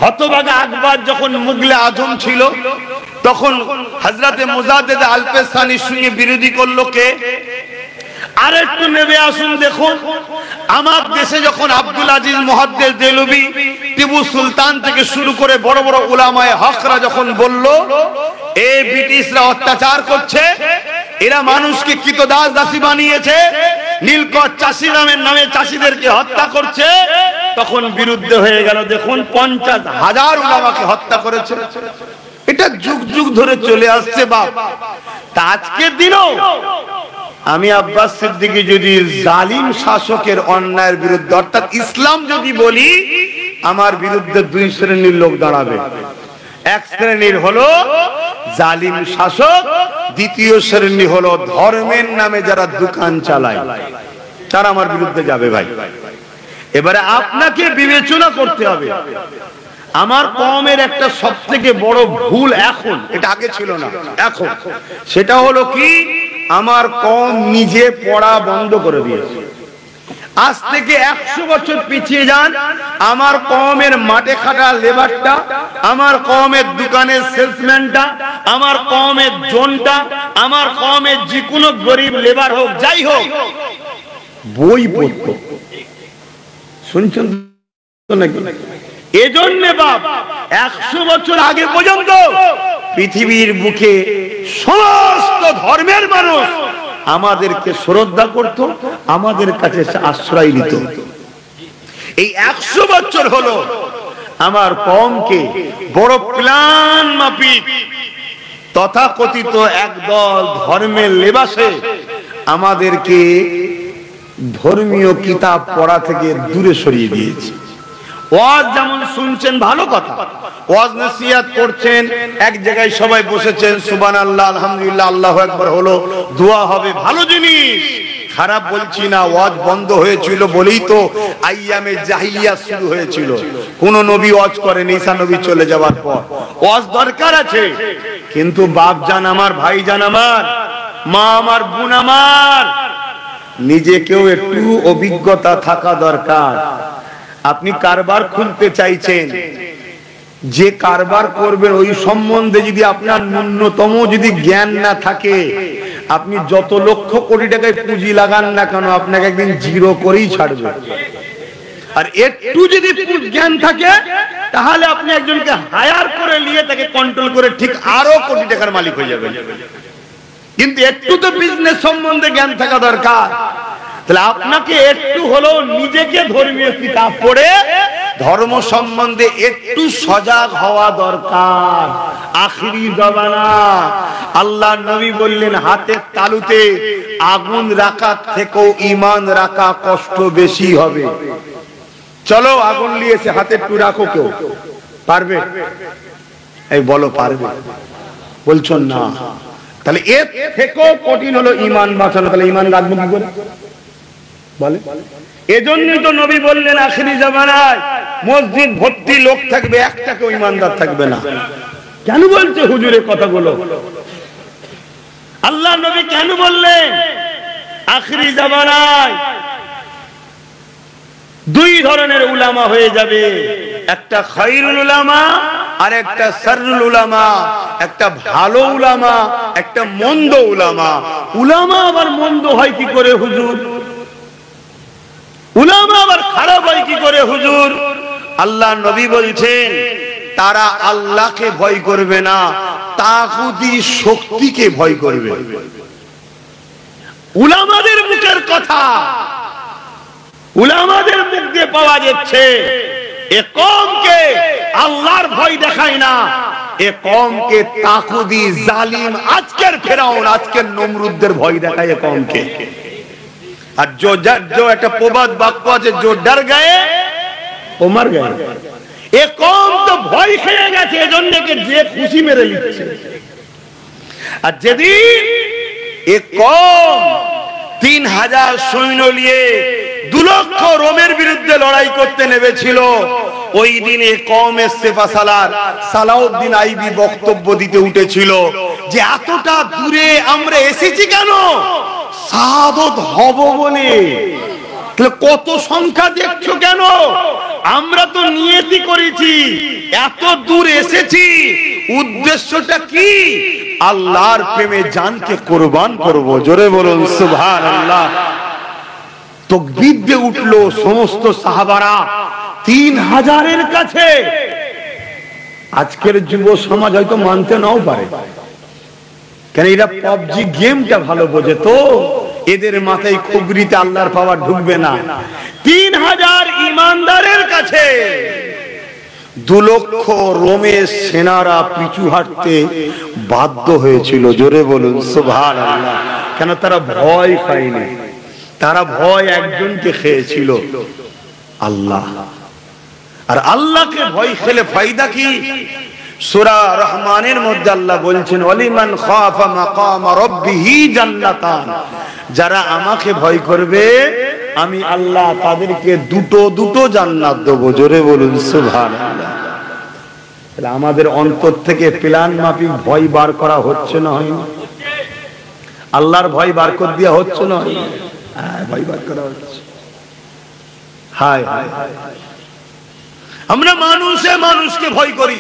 হতভাগা আকবর যখন মুগলে আজম ছিল তখন হযরতে মুজাদ্দেদ আল-পেশানির সঙ্গে বিরোধী করলো কে? আর একটু নেমে আসুন, দেখুন আমার দেশে যখন আব্দুল আজিজ মুহাদ্দিস দেলভি, টিপু সুলতান থেকে শুরু করে বড় বড় উলামায়ে হকরা যখন বলল এই ব্রিটিশরা অত্যাচার করছে, এরা মানুষকে কৃতদাস দাসী বানিয়েছে, নীলকর চাষি নামে চাষিদেরকে হত্যা করছে, তখন বিরুদ্ধে হয়ে গেল। দেখুন 50,000 উলামাকে হত্যা করেছে। এটা যুগ যুগ ধরে চলে আসছে বাপ। তা আজকের দিনও আমি আব্বাস সিদ্দিকী যদি জালিম শাসকের অন্যায়ের বিরুদ্ধে অর্থাৎ ইসলাম যদি বলি, আমার বিরুদ্ধে দুই শ্রেণীর লোক দাঁড়াবে। এক শ্রেণীর হলো জালিম শাসক, দ্বিতীয় শ্রেণী হলো ধর্মের নামে যারা দোকান চালায়, তারা আমার বিরুদ্ধে যাবে ভাই। এবারে আপনাকে বিবেচনা করতে হবে। আমার কওমের একটা সবথেকে বড় ভুল এখন, এটা আগে ছিল না এখন, সেটা হলো কি আমার কওম নিজে পড়া বন্ধ করে দিয়েছে। আজ থেকে 100 বছর পিছিয়ে যান, আমার কওমের মাঠে খাটা লেবারটা, আমার কওমের দোকানের সেলসম্যানটা, আমার কওমের জনটা, আমার কওমের যে কোনো গরিব লেবার হোক যাই হোক, বই পড়তো। শুনছেন তো নাকি? এজন্য বাপ 100 বছর আগে পর্যন্ত পৃথিবীর বুকে সমস্ত ধর্মের মানুষ আমাদেরকে শ্রদ্ধা করত, আমাদের কাছে আশ্রয় নিত। এই 100 বছর হলো আমার কওমকে বড় প্ল্যান মাফিক তথাকথিত একদল ধর্মের লেবাসে আমাদেরকে ধর্মীয় কিতাব পড়া থেকে দূরে সরিয়ে দিয়েছে। ওয়াজ যেমন শুনছেন ভালো কথা, ওয়াজ নসিহত করছেন, এক জায়গায় সবাই বসেছেন, সুবহানাল্লাহ আলহামদুলিল্লাহ আল্লাহু আকবার হলো, দোয়া হবে, ভালো জিনিস, খারাপ বলছি না। ওয়াজ বন্ধ হয়েছিল বলেই তো আইয়ামে জাহিলিয়াত শুরু হয়েছিল। কোন নবী ওয়াজ করেন ঈসা নবী চলে যাওয়ার পর। ওয়াজ দরকার আছে, কিন্তু বাপ জান আমার, ভাই জান আমার, মা আমার, বোন আমার, নিজেকেও একটু অভিজ্ঞতা থাকা দরকার। আপনি কারবার খুলতে চাইছেন, যে কারবার করবেন ওই সম্বন্ধে যদি আপনার ন্যূনতম যদি জ্ঞান না থাকে, আপনি যত লক্ষ কোটি টাকায় পুঁজি লাগান না কেন, আপনাকে একদিন জিরো করেই ছাড়বে। আর একটু যদি জ্ঞান থাকে, তাহলে আপনি একজনকে হায়ার করে নিয়ে তাকে কন্ট্রোল করে ঠিক আরো কোটি টাকার মালিক হয়ে যাবেন। কিন্তু একটু তো বিজনেস সম্বন্ধে জ্ঞান থাকা দরকার। তাহলে আপনাকে একটু হলেও নিজেকে ধর্মীয় কিতাব পড়ে ধর্ম সম্বন্ধে একটু সজাগ হওয়া দরকার। আখিরি জমানা, আল্লাহ নবী বললেন হাতের তালুতে আগুন রাখার থেকেও ঈমান রাখা কষ্ট বেশি হবে। চলো আগুন নিয়েছে, হাতে একটু রাখো, কেউ পারবে? এই বলো পারবে? বলছো না। তাহলে এর থেকেও কঠিন হলো ঈমান বাঁচানো। তাহলে ঈমান রাখবো কি করে বলে? এজন্যই তো নবী বললেন আখিরি জামানায় মসজিদ ভর্তি লোক থাকবে, একটাকেও ঈমানদার থাকবে না। কেন বলছে হুজুরের কথাগুলো? আল্লাহ নবী কেন বললেন আখিরি জামানায় দুই ধরনের উলামা হয়ে যাবে, একটা খায়রুল উলামা আর একটা শাররুল উলামা, একটা ভালো উলামা, একটা মন্দ উলামা। উলামা আবার মন্দ হয় কি করে হুজুর? উলামা আবার খারাপ হয় কি করে হুজুর? আল্লাহ নবী বলছেন তারা আল্লাহকে ভয় করবে না, তাগুতি শক্তিকে ভয় করবে। উলামাদের মুখের কথা, উলামাদের মুখ দিয়ে পাওয়া যাচ্ছে এ কওমকে আল্লাহর ভয় দেখায় না, এ কওমকে তাগুতি জালিম আজকের ফেরাউন, আজকের নমরুদদের ভয় দেখায় এ কওমকে। আর जो একটা প্রবাদ বাক্য আছে, जो डर गए वो मर गए। এ কওম তো ভয় খেয়ে গেছে, এজন্য যে খুশি মেরে নিচ্ছে। আর যেদিন এ কওম 3000 সৈন্য নিয়ে 2 লক্ষ রোমের বিরুদ্ধে লড়াই করতে নেমেছিল। ওই দিনে কওমে সেফাসালার সালাউদ্দিন আইবি বক্তব্য দিতে উঠেছিল যে এতটা দূরে আমরা এসেছি কেন? শাহাদত হব বলে। কত সংখ্যা দেখছো কেন? আমরা তো নিয়তি করেছি, এত দূর এসেছি, উদ্দেশ্যটা কি? আল্লাহর প্রেমে জানকে কুরবান করব। জোরে বলুন সুবহানাল্লাহ। তাকবীর দিয়ে উঠলো সমস্ত সাহাবারা 3000-এর কাছে। আজকের যুব সমাজ হয়তো মানতে নাও পারে, কেন এরা পাবজি গেমটা ভালো বোঝে, তো এদের মাথায় খুবরিতে আল্লাহর পাওয়ার ঢুকবে না। 3000 ইমানদারের কাছে 2 লক্ষ রোমের সেনারা পিছু হাঁটতে বাধ্য হয়েছিল। জোরে বলুন সুবহানাল্লাহ। কেন? তারা ভয় পায়নি, তারা ভয় একজনকে খেয়েছিল, আল্লাহ। আর আল্লাহকে ভয় খেলে ফায়দা কি? সূরা রহমানের মধ্যে আল্লাহ বলছেন ওয়ালিমান খাফা মাকাম রাব্বিহি জান্নাতান, যারা আমাকে ভয় করবে আমি আল্লাহ তাদেরকে দুটো জান্নাত দেব। জোরে বলুন সুবহানাল্লাহ। তাহলে আমাদের অন্তর থেকে প্ল্যান মাফিক ভয় বার করা হচ্ছে না? হয়নি? আল্লাহর ভয় বার করে দেওয়া হচ্ছে না? হ্যাঁ, ভয় বার করা হচ্ছে। হায় হায়, আমরা মানুষকে ভয় করি।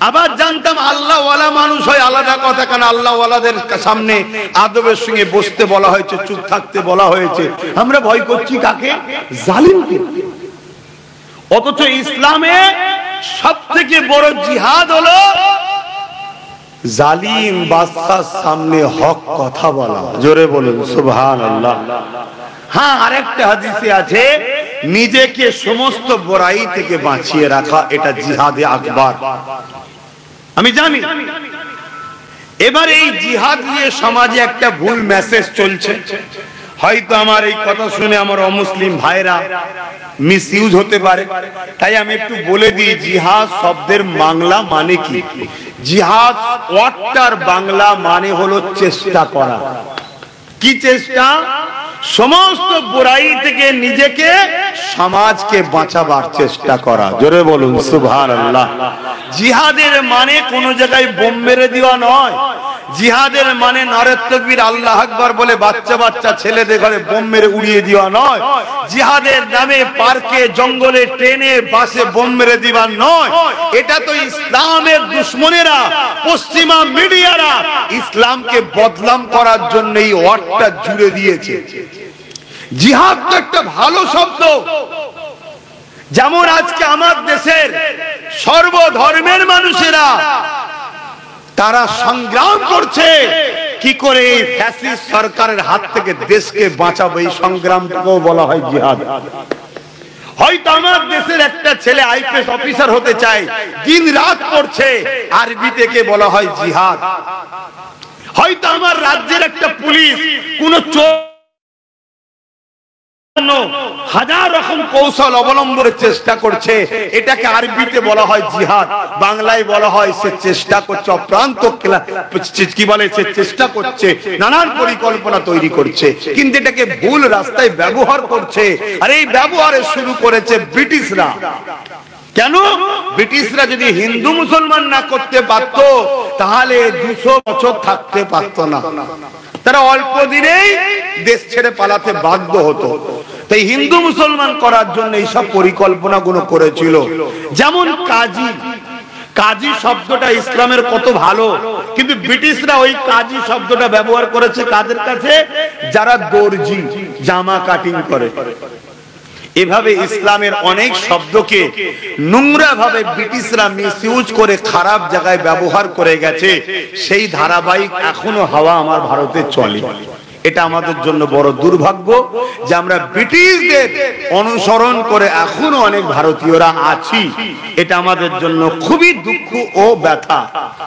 আবার জানতাম আল্লাহ ওয়ালা মানুষ হয় আলাদা কথা, কেন আল্লাহ ওয়ালাদের সামনে আদবের সঙ্গে বসতে বলা হয়েছে, চুপ থাকতে বলা হয়েছে। আমরা ভয় করছি কাকে? জালিমকে। অথচ ইসলামে সবথেকে বড় জিহাদ হলো জালিম বাদশার সামনে হক কথা বলা। জোরে বলুন সুবহানাল্লাহ। হ্যাঁ, আরেকটা হাদিসে আছে নিজেকে সমস্ত বড়াই থেকে বাঁচিয়ে রাখা, এটা জিহাদে আকবার। আমি জানি এবার এই জিহাদ নিয়ে সমাজে একটা ভুল মেসেজ চলছে। হয়তো আমার এই কথা শুনে আমার অমুসলিম ভাইরা মিসইউজ হতে পারে, তাই আমি একটু বলে দিই জিহাদ শব্দের বাংলা মানে কি। জিহাদ ওয়ার্ডটার বাংলা মানে হলো চেষ্টা করা। কি চেষ্টা? সমস্ত বুরাই থেকে নিজেকে সমাজকে বাঁচাবার চেষ্টা করা। জোরে বলুন সুবহানাল্লাহ। জিহাদের মানে কোন জায়গায় বোম মেরে দেওয়া নয়। জিহাদের মানে নারে তাকবীর আল্লাহু আকবার বলে বাচ্চা ছেলেদের ঘরে বোম মেরে উড়িয়ে দেওয়া নয়। জিহাদের নামে পার্কে, জঙ্গলে, ট্রেনে, বাসে বোম মেরে দেওয়া নয়। এটা তো ইসলামের দুশমনেরা, পশ্চিমা মিডিয়ারা ইসলামকে বদনাম করার জন্য এই ওয়ার্ডটা জুড়ে দিয়েছে। জিহাদ তো একটা ভালো শব্দ। যেমন আজকে আমার দেশের সর্বধর্মের মানুষেরা তারা সংগ্রাম করছে কি করে এই ফ্যাসিস্ট সরকারের হাত থেকে দেশকে বাঁচাবো, এই সংগ্রামটাকেও বলা হয় জিহাদ। হয়তো আমার দেশের একটা ছেলে আইপিএস অফিসার হতে চায়, দিন রাত পড়ছে, আরবি থেকে বলা হয় জিহাদ। হয়তো আমার রাজ্যের একটা পুলিশ কোন হাজার রকম কৌশল অবলম্বনের চেষ্টা করছে, এটাকে আরবিতে বলা হয় জিহাদ, বাংলায় বলা হয় সে চেষ্টা করছে, অপ্রান্ত কি বলে সে চেষ্টা করছে, নানান পরিকল্পনা তৈরি করছে, কিন্তু এটাকে ভুল রাস্তায় ব্যবহার করছে। আর এই ব্যবহারে শুরু করেছে ব্রিটিশরা। কেন? ব্রিটিশরা যদি হিন্দু মুসলমান না করতে পারত তাহলে 200 বছর থাকতে পারত না। তারা অল্প দিনেই দেশ ছেড়ে পালাতে বাধ্য হতো। তাই হিন্দু মুসলমান করার জন্য এইসব পরিকল্পনাগুলো করেছিল। যেমন কাজী শব্দটা ইসলামের কত ভালো, কিন্তু ব্রিটিশরা ওই কাজী শব্দটা ব্যবহার করেছে কাদের কাছে? যারা দর্জি, জামা কাটিং করে। এভাবে ইসলামের অনেক শব্দকে নোংরা ভাবে ব্রিটিশরা মিসইউজ করে খারাপ জায়গায় ব্যবহার করে গেছে। সেই ধারাবাহিক এখনো হাওয়া আমার ভারতে চলে। এটা আমাদের জন্য বড় দুর্ভাগ্য যে আমরা ব্রিটিশদের অনুসরণ করে এখনো অনেক ভারতীয়রা আছি। এটা আমাদের জন্য খুবই দুঃখ ও ব্যথা।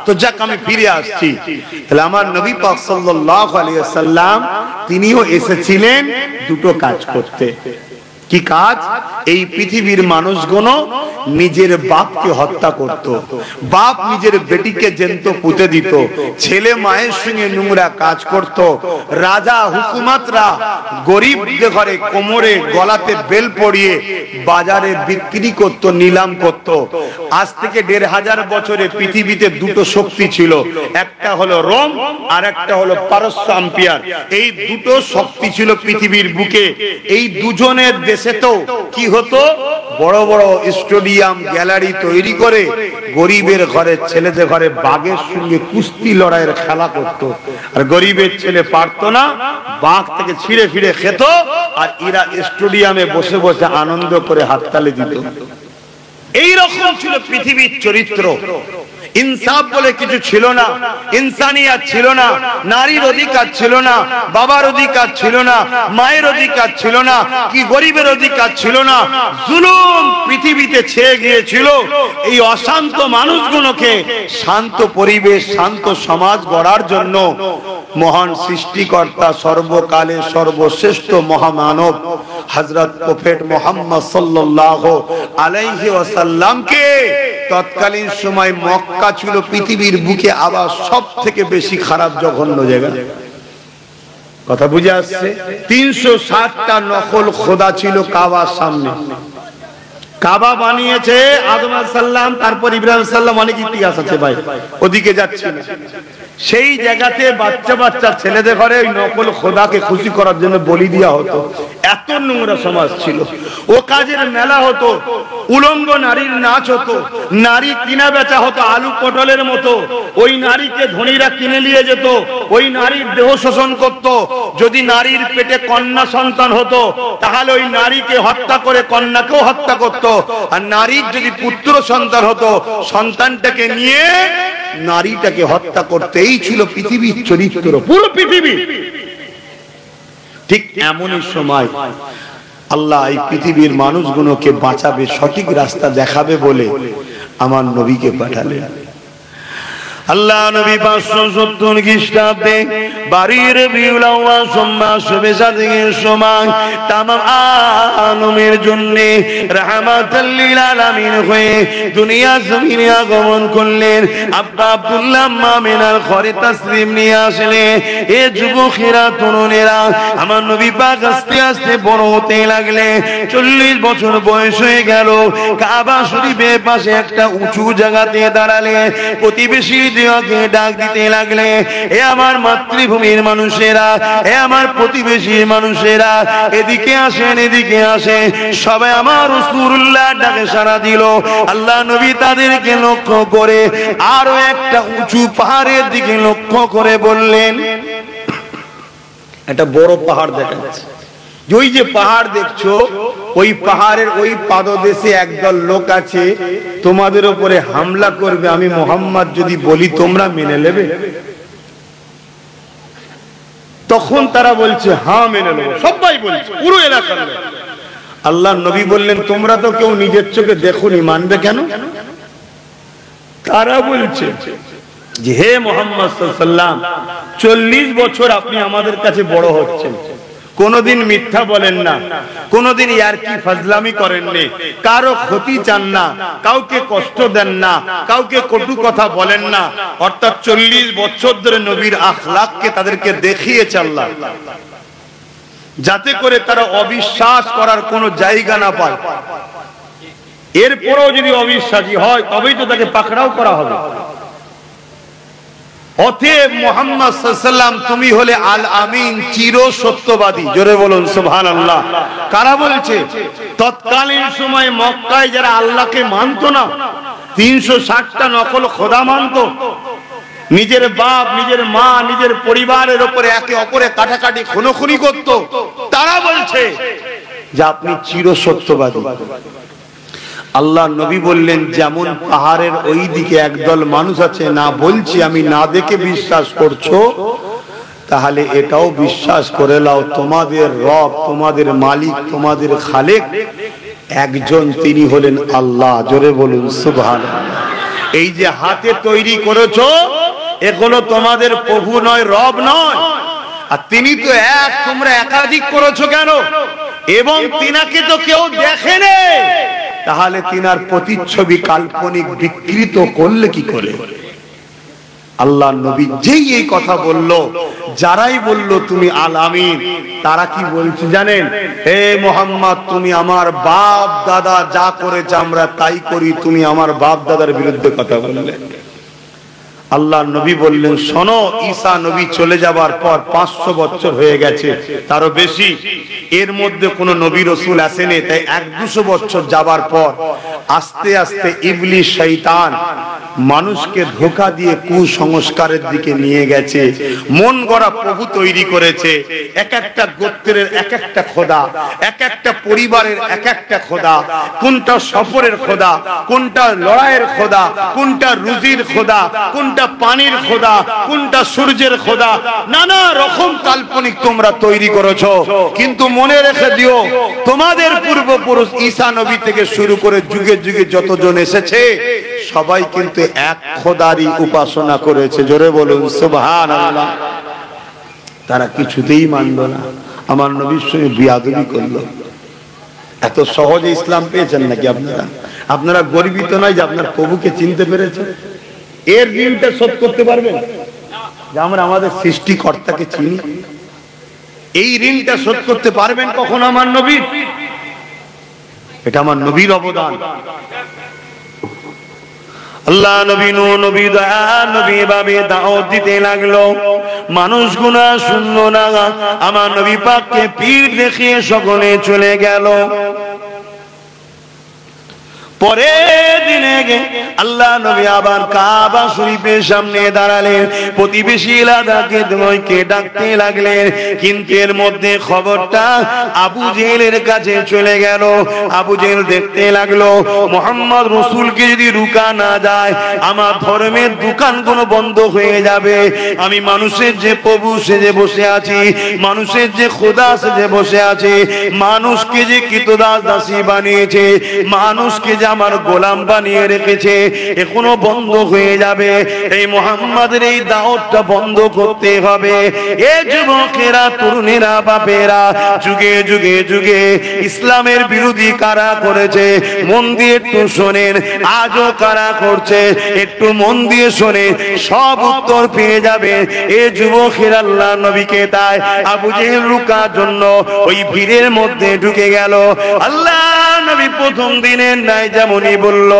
তো যাক, আমি ফিরে আসছি। তাহলে আমার নবী পাক সাল্লাল্লাহু আলাইহি ওয়াসাল্লাম তিনিও এসেছিলেন দুটো কাজ করতে। কি কাজ? এই পৃথিবীর মানুষগুলো নিজের বাপকে হত্যা করত, বাপ নিজের বেটিকে জ্যান্ত পুঁতে দিত, ছেলে মায়ের সঙ্গে নোংরা কাজ করত, রাজা হুকুমতরা গরিবদের ঘরে কোমরে গলাতে বেল পরিয়ে বাজারে বিক্রি করত, নিলাম করত। আজ থেকে ১৫০০ বছরে পৃথিবীতে দুটো শক্তি ছিল, একটা হলো রোম আর একটা হলো পারস্য আম্পিয়ার। এই দুটো শক্তি ছিল পৃথিবীর বুকে। এই দুজনের দেশে তো কি হতো, বড় বড় স্টেডিয়াম গ্যালারি তৈরি করে গরিবের ঘরে ছেলেদের ঘরে বাঘের সঙ্গে কুস্তি লড়াইয়ের খেলা করত। আর গরিবের ছেলে পারতো না, বাঘ থেকে ছিঁড়ে ফিরে খেত, আর এরা স্টেডিয়ামে বসে বসে আনন্দ করে হাততালি দিত। এইরকম ছিল পৃথিবীর চরিত্র। ইনসাফ বলে কিছু ছিল না, ইনসানিয়াত ছিল না, নারীর অধিকার ছিল না, বাবার অধিকার ছিল না, মায়ের অধিকার ছিল না, কি গরিবের অধিকার ছিল না। জুলুম পৃথিবীতে ছেয়ে গিয়েছিল। এই অশান্ত মানুষগুলোকে শান্ত পরিবেশ, শান্ত সমাজ গড়ার জন্য মহান সৃষ্টিকর্তা, সর্বকালে সর্বশ্রেষ্ঠ মহামানব হযরত প্রফেট মুহাম্মদ সাল্লাল্লাহু আলাইহি ওয়াসাল্লামকে তৎকালীন সময় মক্কা ছিল পৃথিবীর বুকে আবার সব থেকে বেশি খারাপ জঘন্য জায়গা। কথা বুঝে আসছে? ৩৬০টা নকল খোদা ছিল কাবার সামনে। কাবা বানিয়েছে আদম আলাইহিস সালাম, তারপর ইব্রাহিম আলাইহিস সালাম। অনেক ইতিহাস আছে ভাই, ওদিকে যাচ্ছি না। সেই জায়গাতে বাচ্চা বাচ্চা ছেলেদের ঘরে ওই নকল খোদাকে খুশি করার জন্য বলি দেওয়া হতো। এত নোংরা সমাজ ছিল। ও কাজের মেলা হতো, উলঙ্গ নারীর নাচ হতো, নারী কিনা বেচা হতো আলু পটলের মতো। ওই নারীকে ধনীরা কিনে নিয়ে যেত, ওই নারীর দেহ শোষণ করত। যদি নারীর পেটে কন্যা সন্তান হতো তাহলে ওই নারীকে হত্যা করে কন্যাকেও হত্যা করত। আর নারীর যদি পুত্র সন্তান হতো সন্তানটাকে নিয়ে নারীটাকে হত্যা করতে। এই ছিল পৃথিবীর চরিত্র, পুরো পৃথিবী। ঠিক এমনই সময় আল্লাহ এই পৃথিবীর মানুষগুলোকে বাঁচাবে, সঠিক রাস্তা দেখাবে বলে আমার নবীকে পাঠালেন। আল্লাহ নবী 570 খ্রিস্টাব্দে বারির রবিউল আউয়াল মাস বেসাদিকের সময় তামাম আলমের জন্য রাহমাতাল লিল আলামিন হয়ে দুনিয়া জমিনে আগমন করলেন। আব্বা আব্দুল্লাহ মামিনার ঘরে তাসলিম নিয়ে আসলেন। এ যুবকেরা, তরুণেরা, আমার নবী পাক আস্তে আস্তে বড় হতে লাগলেন। 40 বছর বয়স হয়ে গেল। কাবা শরীফের পাশে একটা উঁচু জায়গাতে দাঁড়ালেন। প্রতিবেশী ডাক দিতে লাগলে, এ আমার মাতৃভূমির মানুষেরা, এ আমার প্রতিবেশীর মানুষেরা, এদিকে আসেন, এদিকে আসেন। সবাই আমার রাসূলুল্লাহ ডাকে সাড়া দিল। আল্লাহ নবী তাদেরকে লক্ষ্য করে আরো একটা উঁচু পাহাড়ের দিকে লক্ষ্য করে বললেন, একটা বড় পাহাড় দেখা যাচ্ছে। ওই যে পাহাড় দেখছো, ওই পাহাড়ের ওই পাদদেশে একদল লোক আছে, তোমাদের উপরে হামলা করবে। আমি মুহাম্মদ যদি বলি তোমরা মেনে নেবে? তখন তারা বলছে হ্যাঁ মেনে নেব। সবাই বলছে, পুরো এলাকার লোক। আল্লাহ নবী বললেন, তোমরা তো কেউ নিজের চোখে দেখোনি, মানবে কেন? তারা বলছে যে হে মুহাম্মদ সাল্লাল্লাহু আলাইহি ওয়াসাল্লাম, 40 বছর আপনি আমাদের কাছে বড় হচ্ছেন, কোনদিন মিথ্যা বলেন না, কোনদিন ইয়ারকি ফাজলামি করেননি, কারো ক্ষতি চান না, কাউকে কষ্ট দেন না, কাউকে কটু কথা বলেন না। অর্থাৎ 40 বছর ধরে নবীর আখলাককে তাদেরকে দেখিয়েছে আল্লাহ, যাতে করে তারা অবিশ্বাস করার কোনো জায়গা না পায়। এরপরও যদি অবিশ্বাসী হয় তবেই তো তাকে পাকড়াও করা হবে। অতএব মুহাম্মদ সাল্লাল্লাহু আলাইহি ওয়াসাল্লাম, তুমি হলে আল আমিন, চির সত্যবাদী। জোরে বলুন সুবহানাল্লাহ। কারা বলছে? তৎকালীন সময় মক্কায় যারা আল্লাহকে মানত না, 360টা নকল খোদা মানত, নিজের বাপ, নিজের মা, নিজের পরিবারের উপরে একে অপরে কাটাকাটি খুনোখুনি করত, তারা বলছে যে আপনি চির সত্যবাদী। আল্লাহ নবী বললেন, যেমন পাহাড়ের ওই দিকে একদল মানুষ আছে, না বলছি আমি, না দেখে বিশ্বাস করছো, তাহলে এটাও বিশ্বাস করে নাও, তোমাদের রব, তোমাদের মালিক, তোমাদের খালেক একজন, তিনি হলেন আল্লাহ। জোরে বলুন সুবহানাল্লাহ। এই যে হাতে তৈরি করেছো, এগুলো তোমাদের প্রভু নয়, রব নয়। আর তিনি তো এক, তোমরা একাধিক করেছো কেন? এবং তিনাকে তো কেউ দেখেনি, তাহলে তিনার প্রতিচ্ছবি কাল্পনিক বিকৃত করলে কি করে? আল্লাহ নবী যেই এই কথা বলল, যারাই বলল তুমি আল আমিন, তারা কি বলছে জানেন? হে মুহাম্মদ, তুমি আমার বাপ দাদা যা করেছে আমরা তাই করি, তুমি আমার বাপ দাদার বিরুদ্ধে কথা বললে। আল্লাহ নবী বললেন, শোনো, ঈসা নবী চলে যাবার পর 500 বছর হয়ে গেছে, তারও বেশি। এর মধ্যে কোন নবী রাসূল আসেনি, তাই 100-200 বছর যাবার পর আস্তে আস্তে ইবলিস শয়তান মানুষকে ধোঁকা দিয়ে কুসংস্কারের দিকে নিয়ে গেছে। মন গড়া প্রভু তৈরি করেছে, এক একটা গোত্রের এক একটা খোদা, এক একটা পরিবারের এক একটা খোদা, কোনটা সফরের খোদা, কোনটা লড়াইয়ের খোদা, কোনটা রুজির খোদা, কোনটা পানির খোদা, কোনটা সূর্যের খোদা, নানা রকম কাল্পনিক তোমরা তৈরি করেছো। কিন্তু মনে রেখে দিও, তোমাদের পূর্বপুরুষ ঈসা নবী থেকে শুরু করে যুগে যুগে যতজন এসেছে সবাই কিন্তু এক খোদারই উপাসনা করেছে। জোরে বলুন সুবহানাল্লাহ। তারা কিছুতেই মানল না, আমার নবীর সঙ্গে বিয়াদবি করলো। এত সহজে ইসলাম পেয়েছেন নাকি আপনারা? আপনারা গর্বিত নয় যে আপনার প্রভুকে চিনতে পেরেছেন? এর ঋণটা শোধ করতে পারবেন যে আমরা আমাদের সৃষ্টিকর্তাকে চিনি? এই ঋণটা শোধ করতে পারবেন কখন আমার নবীর? এটা আমার নবীর অবদান। আল্লাহ নবী নবী দয়া নবী ভাবে দাওয়াত দিতে লাগলো, মানুষগুলো শুনলো না। আমার নবী পাককে পীর দেখিয়ে সকলে চলে গেল। পরে দিনে আল্লাহ নবী আবার কাবা শরীফের সামনে দাঁড়ালেন, প্রতিবেশী এলাকাকে দময়কে ডাকতে লাগলেন। কিন্তু এর মধ্যে খবরটা আবু জেহেলের কাছে চলে গেল। আবু জেহেল দেখতে লাগলো, মুহাম্মদ রাসূলকে যদি রুকা না যায় আমার ধর্মের দোকানগুলো বন্ধ হয়ে যাবে। আমি মানুষের যে প্রভু সেজে বসে আছি, মানুষের যে খোদা সেজে বসে আছে, মানুষকে যে কৃতদাস দাসী বানিয়েছে, মানুষকে যে আমার গোলাম বানিয়ে রেখেছে, এখনো বন্ধ হয়ে যাবে। এই মুহাম্মাদের এই দাওয়াতটা বন্ধ করতে হবে। এ যুবকেরা, তরুণেরা, বাপেরা, যুগে যুগে যুগে ইসলামের বিরোধী কারা করেছে মন দিয়ে একটু শোনেন, আজও কারা করছে একটু মন দিয়ে শোনে, সব উত্তর পেয়ে যাবে। এ যুবকেরা আল্লাহ নবীকে তাই আবু জেহেল রুকার জন্য ওই ভিড়ের মধ্যে ঢুকে গেল। আল্লাহ নবী প্রথম দিনের নাই যেমনই বলল,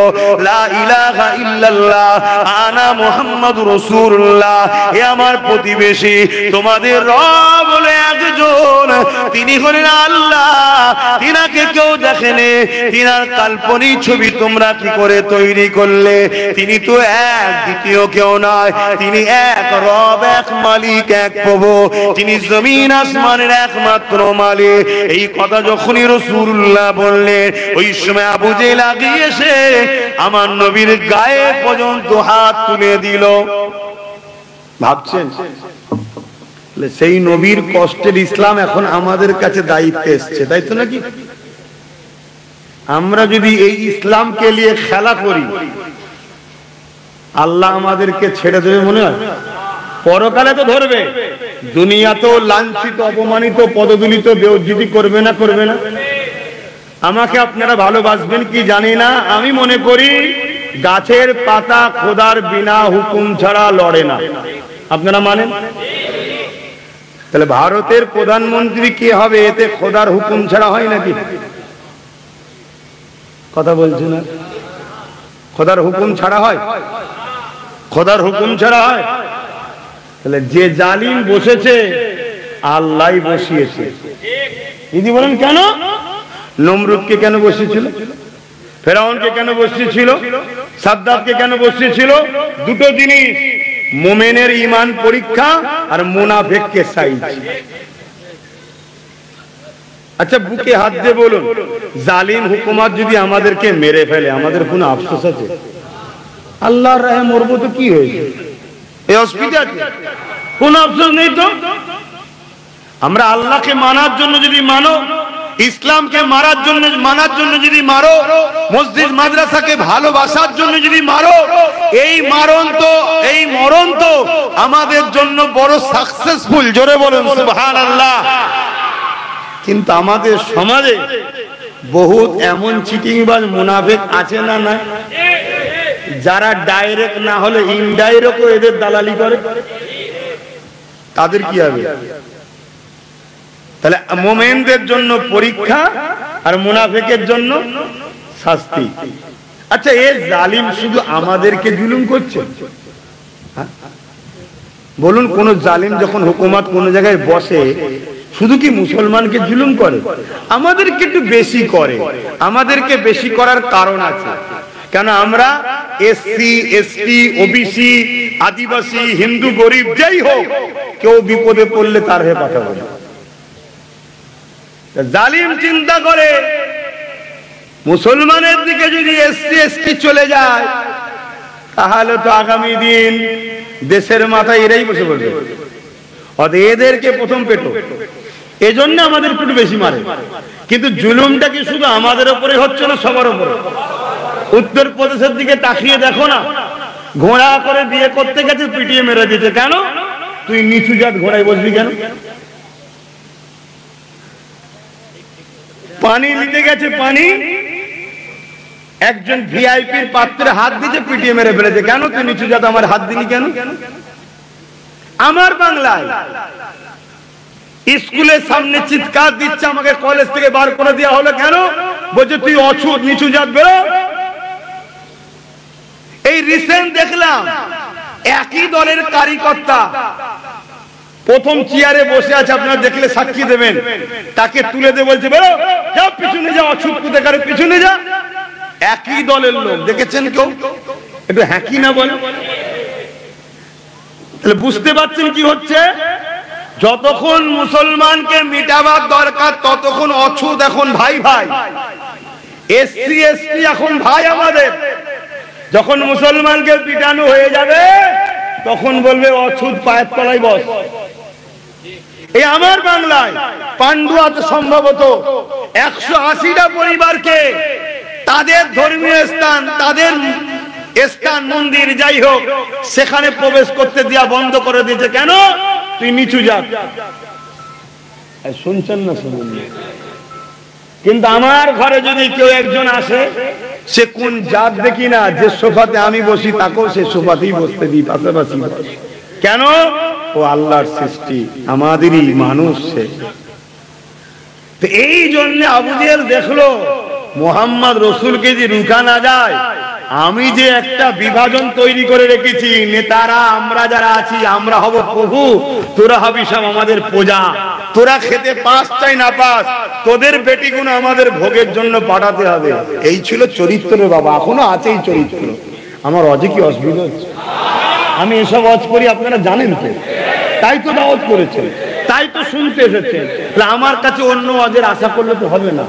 লা ইলাহা ইল্লাল্লাহ আনা মুহাম্মাদুর রাসূলুল্লাহ। এ আমার প্রতিবেশী, তোমাদের রব হলো একজন, তিনি হলেন আল্লাহ। তিনাকে কেউ দেখেনি, তিনার কাল্পনিক ছবি তোমরা কি করে তৈরি করলে? তিনি তো এক, দ্বিতীয় কেউ নয়। তিনি এক রব, এক মালিক, এক প্রভু। তিনি জমিন আসমানের একমাত্র মালিক। এই কথা যখনই রাসূলুল্লাহ বললেন, ওই সময় আবু জেহেল আগিয়ে এসে আমার নবীর গায়ে পর্যন্ত হাত তুলে দিল। ভাবছেন সেই নবীর কষ্টের ইসলাম এখন আমাদের কাছে দায়িত্বে এসছে, তাই তো নাকি? আমরা যদি এই ইসলামকে নিয়ে খেলা করি, আল্লাহ আমাদেরকে ছেড়ে দেবে মনে হয়? পরকালে তো ধরবে, দুনিয়াতেও লাঞ্ছিত, অপমানিত, পদদলিত, বেইজ্জতি করবে না? করবে না? আমাকে আপনারা ভালোবাসবেন কি জানি না, আমি মনে করি গাছের পাতা খোদার বিনা হুকুম ছাড়া লড়ে না। আপনারা মানেন? তাহলে ভারতের প্রধানমন্ত্রী কে হবে এতে খোদার হুকুম ছাড়া হয় নাকি? কথা বলছে না? খোদার হুকুম ছাড়া হয়? খোদার হুকুম ছাড়া হয়? তাহলে যে জালিম বসেছে আল্লাহ বসিয়েছে। দিদি বলেন কেন? নমরুদকে কেন বসিয়েছিল? ফেরাউনকে কেন বসিয়েছিল? সাদ্দাতকে কেন বসিয়েছিল? দুটো জিনিস, মুমিনের ঈমান পরীক্ষা আর মুনাফিককে সাইজ। আচ্ছা বুকে হাত দিয়ে বলুন, জালিম হুকুমত যদি আমাদেরকে মেরে ফেলে আমাদের কোনো আফসোস আছে? আল্লাহর রাহে মরবো তো কি হয়েছে? এই অসুবিধা আছে? কোন আফসোস নেই তো। আমরা আল্লাহকে মানার জন্য যদি মানো, ইসলামকে মানার জন্য যদি মারো, মসজিদ মাদ্রাসাকে ভালোবাসার জন্য যদি মারো, এই মরণ তো আমাদের জন্য বড় সাকসেসফুল। জোরে বলুন সুবহানাল্লাহ। কিন্তু আমাদের সমাজে বহুত এমন চিটিংবাজ মুনাফিক আছে না না, যারা ডাইরেক্ট না হলে ইনডাইরেক্ট এদের দালালি করে। তাদের কি হবে? তাহলে মুমিনদের জন্য পরীক্ষা আর মুনাফিকের জন্য শাস্তি। আচ্ছা, এই জালিম শুধু আমাদেরকে জুলুম করছে? বলুন, কোন জালিম যখন হুকুমত কোন জায়গায় বসে শুধু কি মুসলমানকে জুলুম করে? আমাদেরকে একটু বেশি করে। আমাদেরকে বেশি করার কারণ আছে, কেন আমরা এসসি এসটি ওবিসি আদিবাসী হিন্দু গরিব যাই হোক, কেউ বিপদে পড়লে তার হয়ে পাঠাবো না। জালিম চিন্তা করে মুসলমানের দিকে যদি এসসি এসটি চলে যায় তাহলে তো আগামী দিন দেশের মাথায় এরাই বসে পড়বে, এদেরকে প্রথম পেটো। এজন্য আমাদের একটু বেশি মারে। কিন্তু জুলুমটা কি শুধু আমাদের উপরে হচ্ছে না, সবার উপরে? উত্তরপ্রদেশের দিকে তাকিয়ে দেখো না, ঘোড়া করে বিয়ে করতে গেছে, পিটিয়ে মেরে দিতে। কেন? তুই নিচু জাত, ঘোড়ায় বসবি কেন? পানি নিতে গেছে, পানি একজন ভিআইপির পাত্রে হাত দিতে, পিটিয়ে মেরে ফেলেছে। কেন? তুই নিচু জাত, আমার হাত দিলি কেন? আমার বাংলায় স্কুলের সামনে চিৎকার দিচ্ছে, আমাকে কলেজ থেকে বার করে দেওয়া হলো। কেন? বলছে তুই অছুত, নিচু জাত, বেরো। এই রিসেন্ট দেখলাম একই দলের কার্যকর্তা প্রথম চেয়ারে বসে আছে, আপনারা দেখলে সাক্ষী দেবেন, তাকে তুলে দিয়ে বলছে বেরো, যাও পিছনে যাও, অছুত কোথাকারে পিছনে যা। একই দলের লোক, দেখেছেন কেউ? একটু হ্যাঁ কি না বলে? তাহলে বুঝতে পারছেন কি হচ্ছে? যতক্ষণ মুসলমানকে মিটাবার দরকার ততক্ষণ অছুত এখন ভাই ভাই, এসসি এসটি এখন ভাই আমাদের। যখন মুসলমানকে পিটানো হয়ে যাবে তখন বলবে অছুত পায়ের তলায় বস। এই আমার বাংলায় পান্ডুয়াতে সম্ভবত 180টা পরিবারকে তাদের ধর্মীয় স্থান, তাদের স্থান মন্দির যাই হোক, সেখানে প্রবেশ করতে দেওয়া বন্ধ করে দিয়েছে। কেন? তুই নিচু জাত। শুনছেন না? শুনুন। কিন্তু আমার ঘরে যদি কেউ একজন আসে, সে কোন জাত দেখি না, যে সোফাতে আমি বসি তাকেও সে সোফাতেই বসতে দিই, পাশাপাশি। কেন? ও আল্লাহর সৃষ্টি, আমাদেরই মানুষ সে। এই জন্য আবু জেহেল দেখলো মোহাম্মদ রসুলকে যে রুখা না যায়, আমি যে একটা বিভাজন তৈরি করে রেখেছি, নেতারা আমরা যারা আছি আমরা হব প্রভু, তোরা হবি সব আমাদের প্রজা। তোরা খেতে পাস চাই না পাস, তোদের বেটিগুলো আমাদের ভোগের জন্য পাঠাতে হবে। এই ছিল চরিত্র বাবা, এখনো আছে এই চরিত্র। আমার অজে কি অসুবিধা হচ্ছে? আমি এসব ওয়াজ করি, আপনারা জানেন তো, তাই তো দাওয়াত করেছেন, তাই তো শুনতে এসেছেন। আমার কাছে অন্য ওয়াজের আশা করলে তো হবে না।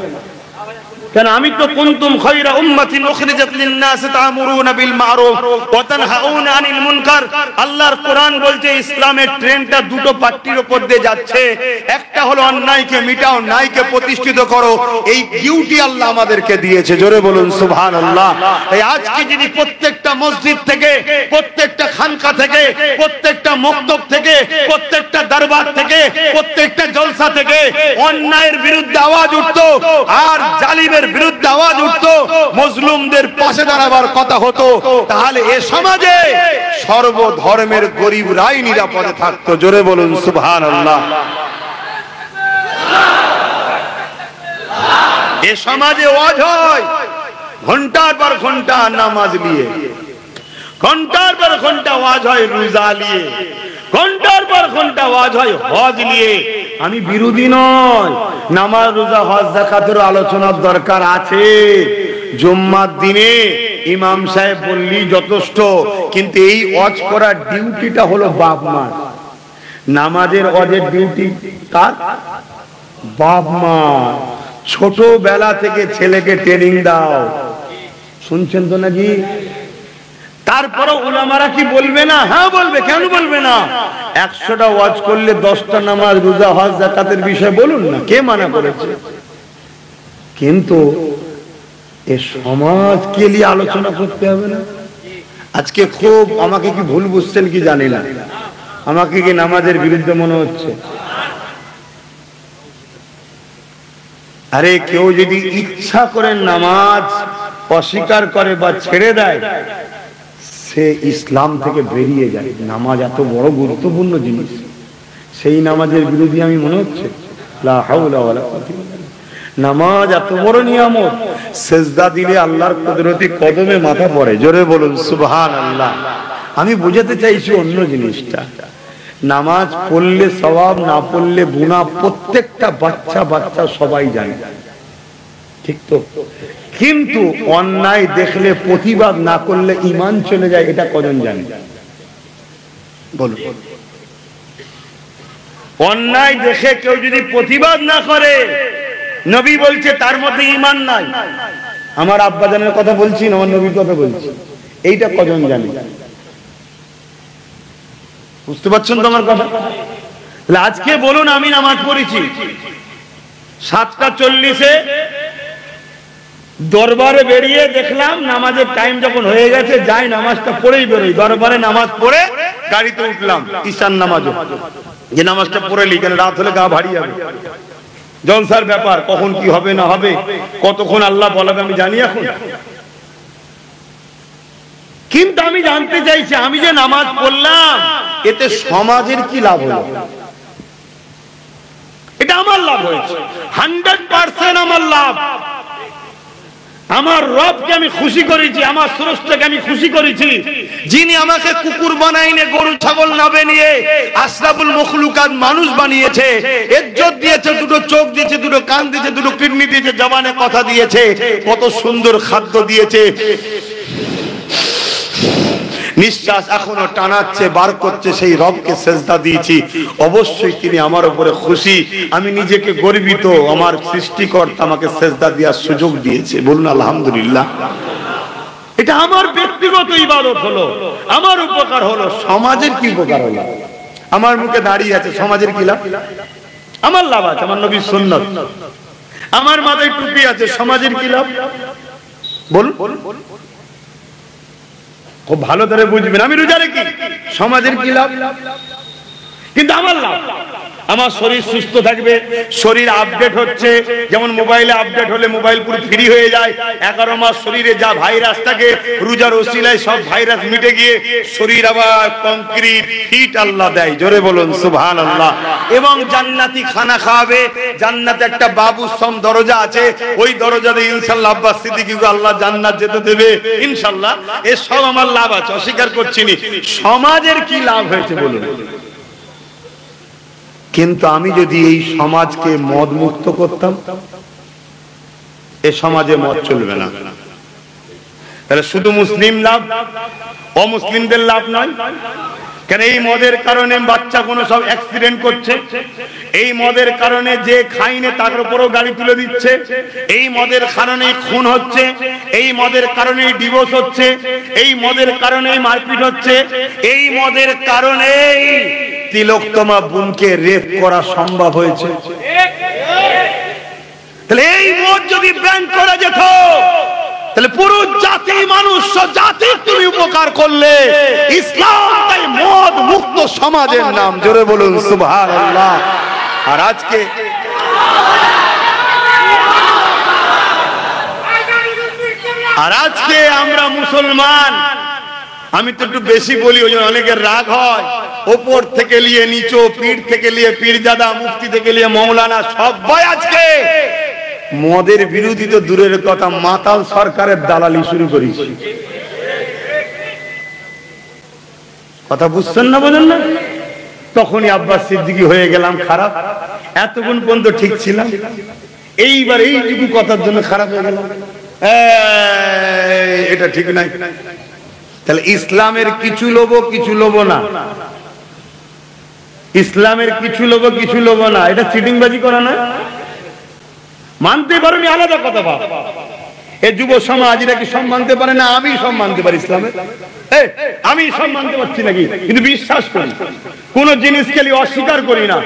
কেন? আমি তো কুনতুম খায়রা উম্মাতিন উখরিজাত লিন-নাস তা'মুরুনা বিল মা'রুফ ওয়া তানহাউনা আনিল মুনকার। আল্লাহর কোরআন বলছে ইসলামের ট্রেনটা দুটো পাট্টির উপর দিয়ে যাচ্ছে। একটা হলো অন্যায়কে মিটাও, ন্যায়কে প্রতিষ্ঠিত করো। এই ডিউটি আল্লাহ আমাদেরকে দিয়েছে। জোরে বলুন সুবহানাল্লাহ। এই আজকে যদি প্রত্যেকটা মসজিদ থেকে, প্রত্যেকটা খানকা থেকে, প্রত্যেকটা মক্তব থেকে, প্রত্যেকটা দরবার থেকে, প্রত্যেকটা জলসা থেকে অন্যায়ের বিরুদ্ধে আওয়াজ উঠতো আর জালিমের বিরুদ্ধে আওয়াজ উঠতো, মজলুমদের পাশে দাঁড়াবার কথা হতো, তাহলে এ সমাজে সর্বধর্মের গরিবরাই নিরাপদে থাকতো। জোরে বলুন সুবহানাল্লাহ। এ সমাজে ওয়াজ হয় ঘন্টার পর ঘন্টা নামাজ নিয়ে, ঘন্টার পর ঘন্টা ওয়াজ হয় রোজা নিয়ে, ঘন্টার পর ঘন্টা ওয়াজ হয় হজ নিয়ে। আমি বিরোধী নয়, নামাজ রোজা হজ যাকাতের আলোচনার দরকার আছে। জুম্মার দিনে ইমাম সাহেব বললি যথেষ্ট, কিন্তু এই ওয়াজ করার ডিউটিটা হলো বাপ মা। নামাজের ওয়াজের ডিউটি কার? বাপ মা। ছোটবেলা থেকে ছেলেকে ট্রেনিং দাও। শুনছেন তো নাকি? তারপরে উলামারা কি বলবে না? হ্যাঁ বলবে। কেন বলবে না? 100টা ওয়াজ করলে 10টা নামাজ রোজা হজ যাকাতের বিষয় বলুন না, কে মানা করেছে? কিন্তু এ সমাজকে নিয়ে আলোচনা করতে হবে না? আজকে খুব আমাকে কি ভুল বুঝছেন কি জানি না, আমাকে কি নামাজের বিরুদ্ধে মনে হচ্ছে? আরে কেউ যদি ইচ্ছা করে নামাজ অস্বীকার করে বা ছেড়ে দেয়, সে ইসলাম থেকে বেরিয়ে যায়। নামাজ এত বড় গুরুত্বপূর্ণ জিনিস, সেই নামাজের বিরোধী আমি মনে হচ্ছে? লা হাওলা ওয়ালা কুওয়াতা ইল্লা বিল্লাহ। নামাজ এত বড় নিয়ামত, সেজদা দিলে আল্লাহর কুদরতি কদমে মাথা পড়ে। জোরে বলুন সুবহানাল্লাহ। আমি বোঝাতে চাইছি অন্য জিনিসটা। নামাজ পড়লে সওয়াব, না পড়লে গুনাহ, প্রত্যেকটা বাচ্চা বাচ্চা সবাই জানে, ঠিক তো? কিন্তু অন্যায় দেখলে প্রতিবাদ না করলে ঈমান চলে যায়, এটা কজন জানে? বলুন। অন্যায় দেখে কেউ যদি প্রতিবাদ না করে, নবী বলছে তার মধ্যে ঈমান নাই। আমার আব্বাজানের কথা বলছি না, আমার নবীর কথা বলছি। এইটা কজন জানে? বুঝতে পারছেন তো আমার কথা? আজকে বলুন, আমি নামাজ পড়েছি 7:40-এ, দরবারে বেরিয়ে দেখলাম নামাজের টাইম যখন হয়ে গেছে, যাই নামাজটা পড়েই বেরোই। দরবারে নামাজ পড়ে গাড়িতে উঠলাম, ঈশান নামাজও, যে নামাজটা পড়ে লি, কেন রাত হলে গা ভারী হবে। জলসার ব্যাপার, কখন কি হবে না হবে, কতক্ষণ আল্লাহ বলাবে আমি জানি এখন। কিন্তু আমি জানতে চাইছি, আমি যে নামাজ পড়লাম এতে সমাজের কি লাভ হলো? এটা আমার লাভ হয়েছে, 100% আমার লাভ। আমার রবকে আমি খুশি করেছি, আমার স্রষ্টাকে আমি খুশি করেছি, যিনি আমাকে কুকুর বানাইনি, গরু ছাগল না বানিয়ে আশরাফুল মখলুকাত মানুষ বানিয়েছে, ইজ্জত দিয়েছে, দুটো চোখ দিয়েছে, দুটো কান দিয়েছে, দুটো কিডনি দিয়েছে, জবানে কথা দিয়েছে, কত সুন্দর খাদ্য দিয়েছে, নিঃশ্বাস এখনো টানাচ্ছে, বার করছে, সেই রবকে সেজদা দিয়েছি। অবশ্যই তিনি আমার উপরে খুশি। আমি নিজেকে গর্বিত, আমার সৃষ্টিকর্তা আমাকে সেজদা দেওয়ার সুযোগ দিয়েছে। বলুন আলহামদুলিল্লাহ। এটা আমার ব্যক্তিগত ইবাদত হলো, আমার উপকার হলো। সমাজের কি উপকার হলো? আমার মুখে দাঁড়িয়ে আছে, সমাজের কি লাভ? আমার লাভ আছে, আমার নবীর সুন্নাত। আমার মাথায় টুপি আছে, সমাজের কি লাভ? বলুন, খুব ভালো করে বুঝবেন। আমি রোজা রাখি, সমাজের কি লাভ? কিন্তু আমার লাভ, আমার শরীর সুস্থ থাকবে, শরীর আপডেট হচ্ছে। যেমন মোবাইলে আপডেট হলে মোবাইল পুরো ফ্রি হয়ে যায়। 11 মাস শরীরে যা ভাইরাস থাকে, রোজার ওসিলায় সব ভাইরাস মিটে গিয়ে শরীর আবার কংক্রিট ফিট আল্লাহ দেয়। জোরে বলুন সুবহানাল্লাহ। এবং জান্নাতি খানা খাওয়াবে। জান্নাতে একটা বাবুসম দরজা আছে, ওই দরজাতে ইনশাআল্লাহ আব্বাস সিদ্দিকীকে আল্লাহ জান্নাত যেতে দেবে ইনশাআল্লাহ। এ সব আমার লাভ আছে, অস্বীকার করছি না। সমাজের কি লাভ হয়েছে বলুন? কিন্তু আমি যদি এই সমাজকে মদ মুক্ত করতাম, এ সমাজে মদ চলবে না। তাহলে শুধু মুসলিম লাভ, অমুসলিমদের লাভ নয় কেন? এই মদের কারণে বাচ্চা কোনো সব অ্যাক্সিডেন্ট করছে, এই মদের কারণে যে খাইনে তার উপরও গাড়ি তুলে দিচ্ছে, এই মদের কারণে খুন হচ্ছে, এই মদের কারণে ডিভোর্স হচ্ছে, এই মদের কারণে মারপিট হচ্ছে, এই মদের কারণেই তিলোত্তমা বোনকে রেপ করা সম্ভব হয়েছে। তাহলে এই মদ যদি ব্যান করা যেত, তাহলে পুরো জাতি, মানুষ জাতির তুমি উপকার করলে। ইসলাম তাই মদ মুক্ত সমাজের নাম। জোরে বলুন সুবহানাল্লাহ। আর আজকে আমরা মুসলমান, আমি তো একটু বেশি বলি, ওই জন্য অনেকের রাগ হয়। ওপর থেকে নিয়ে নিচু, পীর থেকে নিয়ে পীরজাদা, মুফতি থেকে নিয়ে মৌলানা, সবাই আজকে মদের বিরোধী তো দূরের কথা, মাতাল সরকারের দালালি শুরু করেছে। কথা বুঝছেন না, বোঝেন না? তখনই আব্বাস সিদ্দিকী হয়ে গেলাম খারাপ। এতক্ষণ পর্যন্ত ঠিক ছিলাম, এইবার এইটুকু কথার জন্য খারাপ হয়ে গেলাম। এটা ঠিক নাই। তাহলে ইসলামের কিছু লোভ, কিছু লোভ না। ইসলামের কিছু লোভ, কিছু লোভ না। এটা চিটিংবাজি করা না। মানতে পারেনি আলাদা কথা। বাপ, এই যুব সমাজ এরা কি সব মানতে পারে না? আমি সব মানতে পারি ইসলামে। আমি সব মানতে পারছি নাকি? কিন্তু বিশ্বাস করি, কোন জিনিসকে অস্বীকার করি না,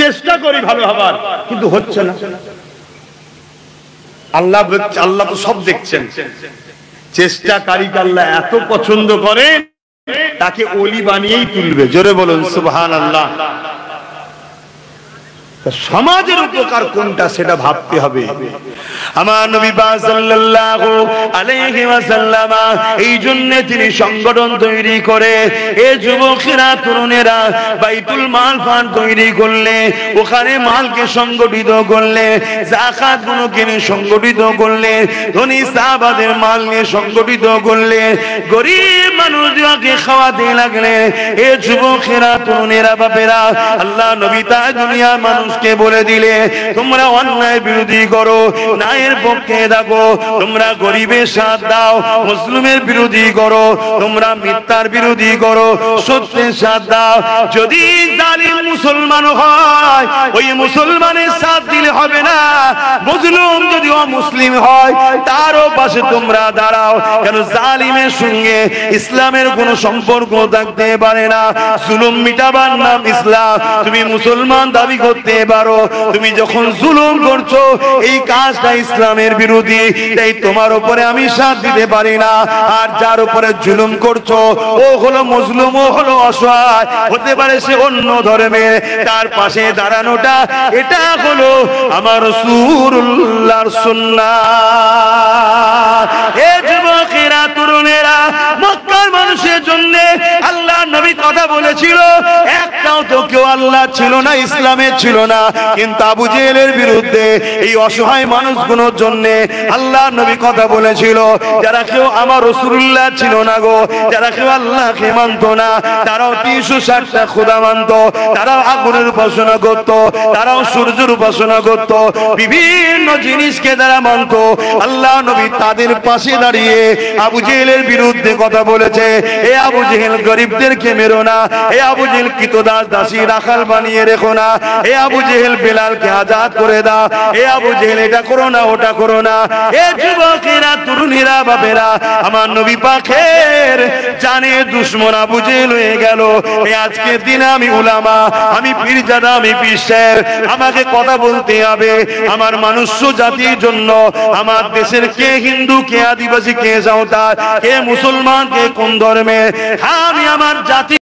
চেষ্টা করি ভালো হবার, কিন্তু হচ্ছে না। আল্লাহ তো সব দেখছেন। চেষ্টাকারীকে আল্লাহ এত পছন্দ করেন, তাকে ওলি বানিয়েই তুলবে। জোরে বলুন সুবহানাল্লাহ। সমাজের উপকার কোনটা সেটা ভাবতে হবে। আমার নবী পাক সাল্লাল্লাহু আলাইহি ওয়াসাল্লাম এই জন্য তিনি সংগঠন তৈরি করে এই যুবকেরা তরুণেরা বাইতুল মাল ফান্ড তৈরি করলে, ওখানে মালকে সংগঠিত করলে, যাকাত গুলোকে সংগঠিত করলে, ধনী সাহাবাদের মাল নিয়ে সংগঠিত করলে, গরিব মানুষদেরকে খাওয়াতে লাগলে। এই যুবকেরা তরুণেরা বাপেরা আল্লাহ নবী তা দুনিয়ার মানুষকে বলে দিলে, তোমরা অন্যায় বিরোধী করো, ন্যায়ের পক্ষে থাকো, তোমরা গরিবের সাথ দাও, মুসলিমের বিরোধী করো, তোমরা মিথ্যার বিরোধী করো, সত্যের সাথ দাও। যদি জালিম মুসলমান হয় ওই মুসলমানের সাথ দিলে হবে না, মুসলিম যদি অমুসলিম হয় তারও পাশে তোমরা দাঁড়াও। কেন জালিমের সঙ্গে ইসলামের কোনো সম্পর্ক থাকতে পারে না। জুলুম মিটাবার নাম ইসলাম। তুমি মুসলমান দাবি করতে পারো, তুমি যখন জুলুম করছো এই কাজটা ইসলামের বিরোধী, তাই তোমার উপরে আমি সাথ দিতে পারি না। আর যার উপরে জুলুম করছো ও হলো মুসলিম, ও হলো অসহায়, হতে পারে সে অন্য ধর্মের, তার পাশে দাঁড়ানোটা এটা হলো আমার রাসূলুল্লাহর সুন্নাহ। এ যুবকেরা তরুণেরা, মক্কার মানুষের জন্য আল্লাহ নবী কথা বলেছিল, একটাও তো কেউ আল্লাহ ছিল না, ইসলামের ছিল না, কিন্তু আবু জেহেলের বিরুদ্ধে এই অসহায় মানুষগুলোর জন্য আল্লাহ নবী কথা বলেছিল। যারা কেউ আমার রাসূলুল্লাহ ছিল না গো, যারা কেউ আল্লাহকে মানত না, তারাও 360টা খোদা মানত, তারাও আগুনের উপাসনা করত, তারাও সূর্যের উপাসনা করত, বিভিন্ন জিনিসকে তারা মানত। আল্লাহ নবী তাদের পাশে দাঁড়িয়ে আবু জেহেলের বিরুদ্ধে কথা বলেছে, এ আবু জেহেল গরিবদেরকে মেরো না, এ আবু জেহেল কৃতদাস দাসী রাখাল বানিয়ে রেখো না, এ আবু জেহেল বেলালকে আজাদ করে দাও, এ আবু জেহেল এটা করো না ওটা করো না। এ যুবকেরা তরুণীরা বাপেরা, আমার নবী পাকের জানে দুশমন আবু জেহেল হয়ে গেল। এই আজকের দিনে আমি উলামা, আমি পীরজাদা, আমি পীর সাহেব, আমাকে কথা বলতে হবে আমার মনুষ্য জাতির জন্য। আমার দেশের কে হিন্দু, কে আদিবাসী, কে সাঁওতাল, কে মুসলমান, কে কোন ধর্মের, আমি আমার জাতি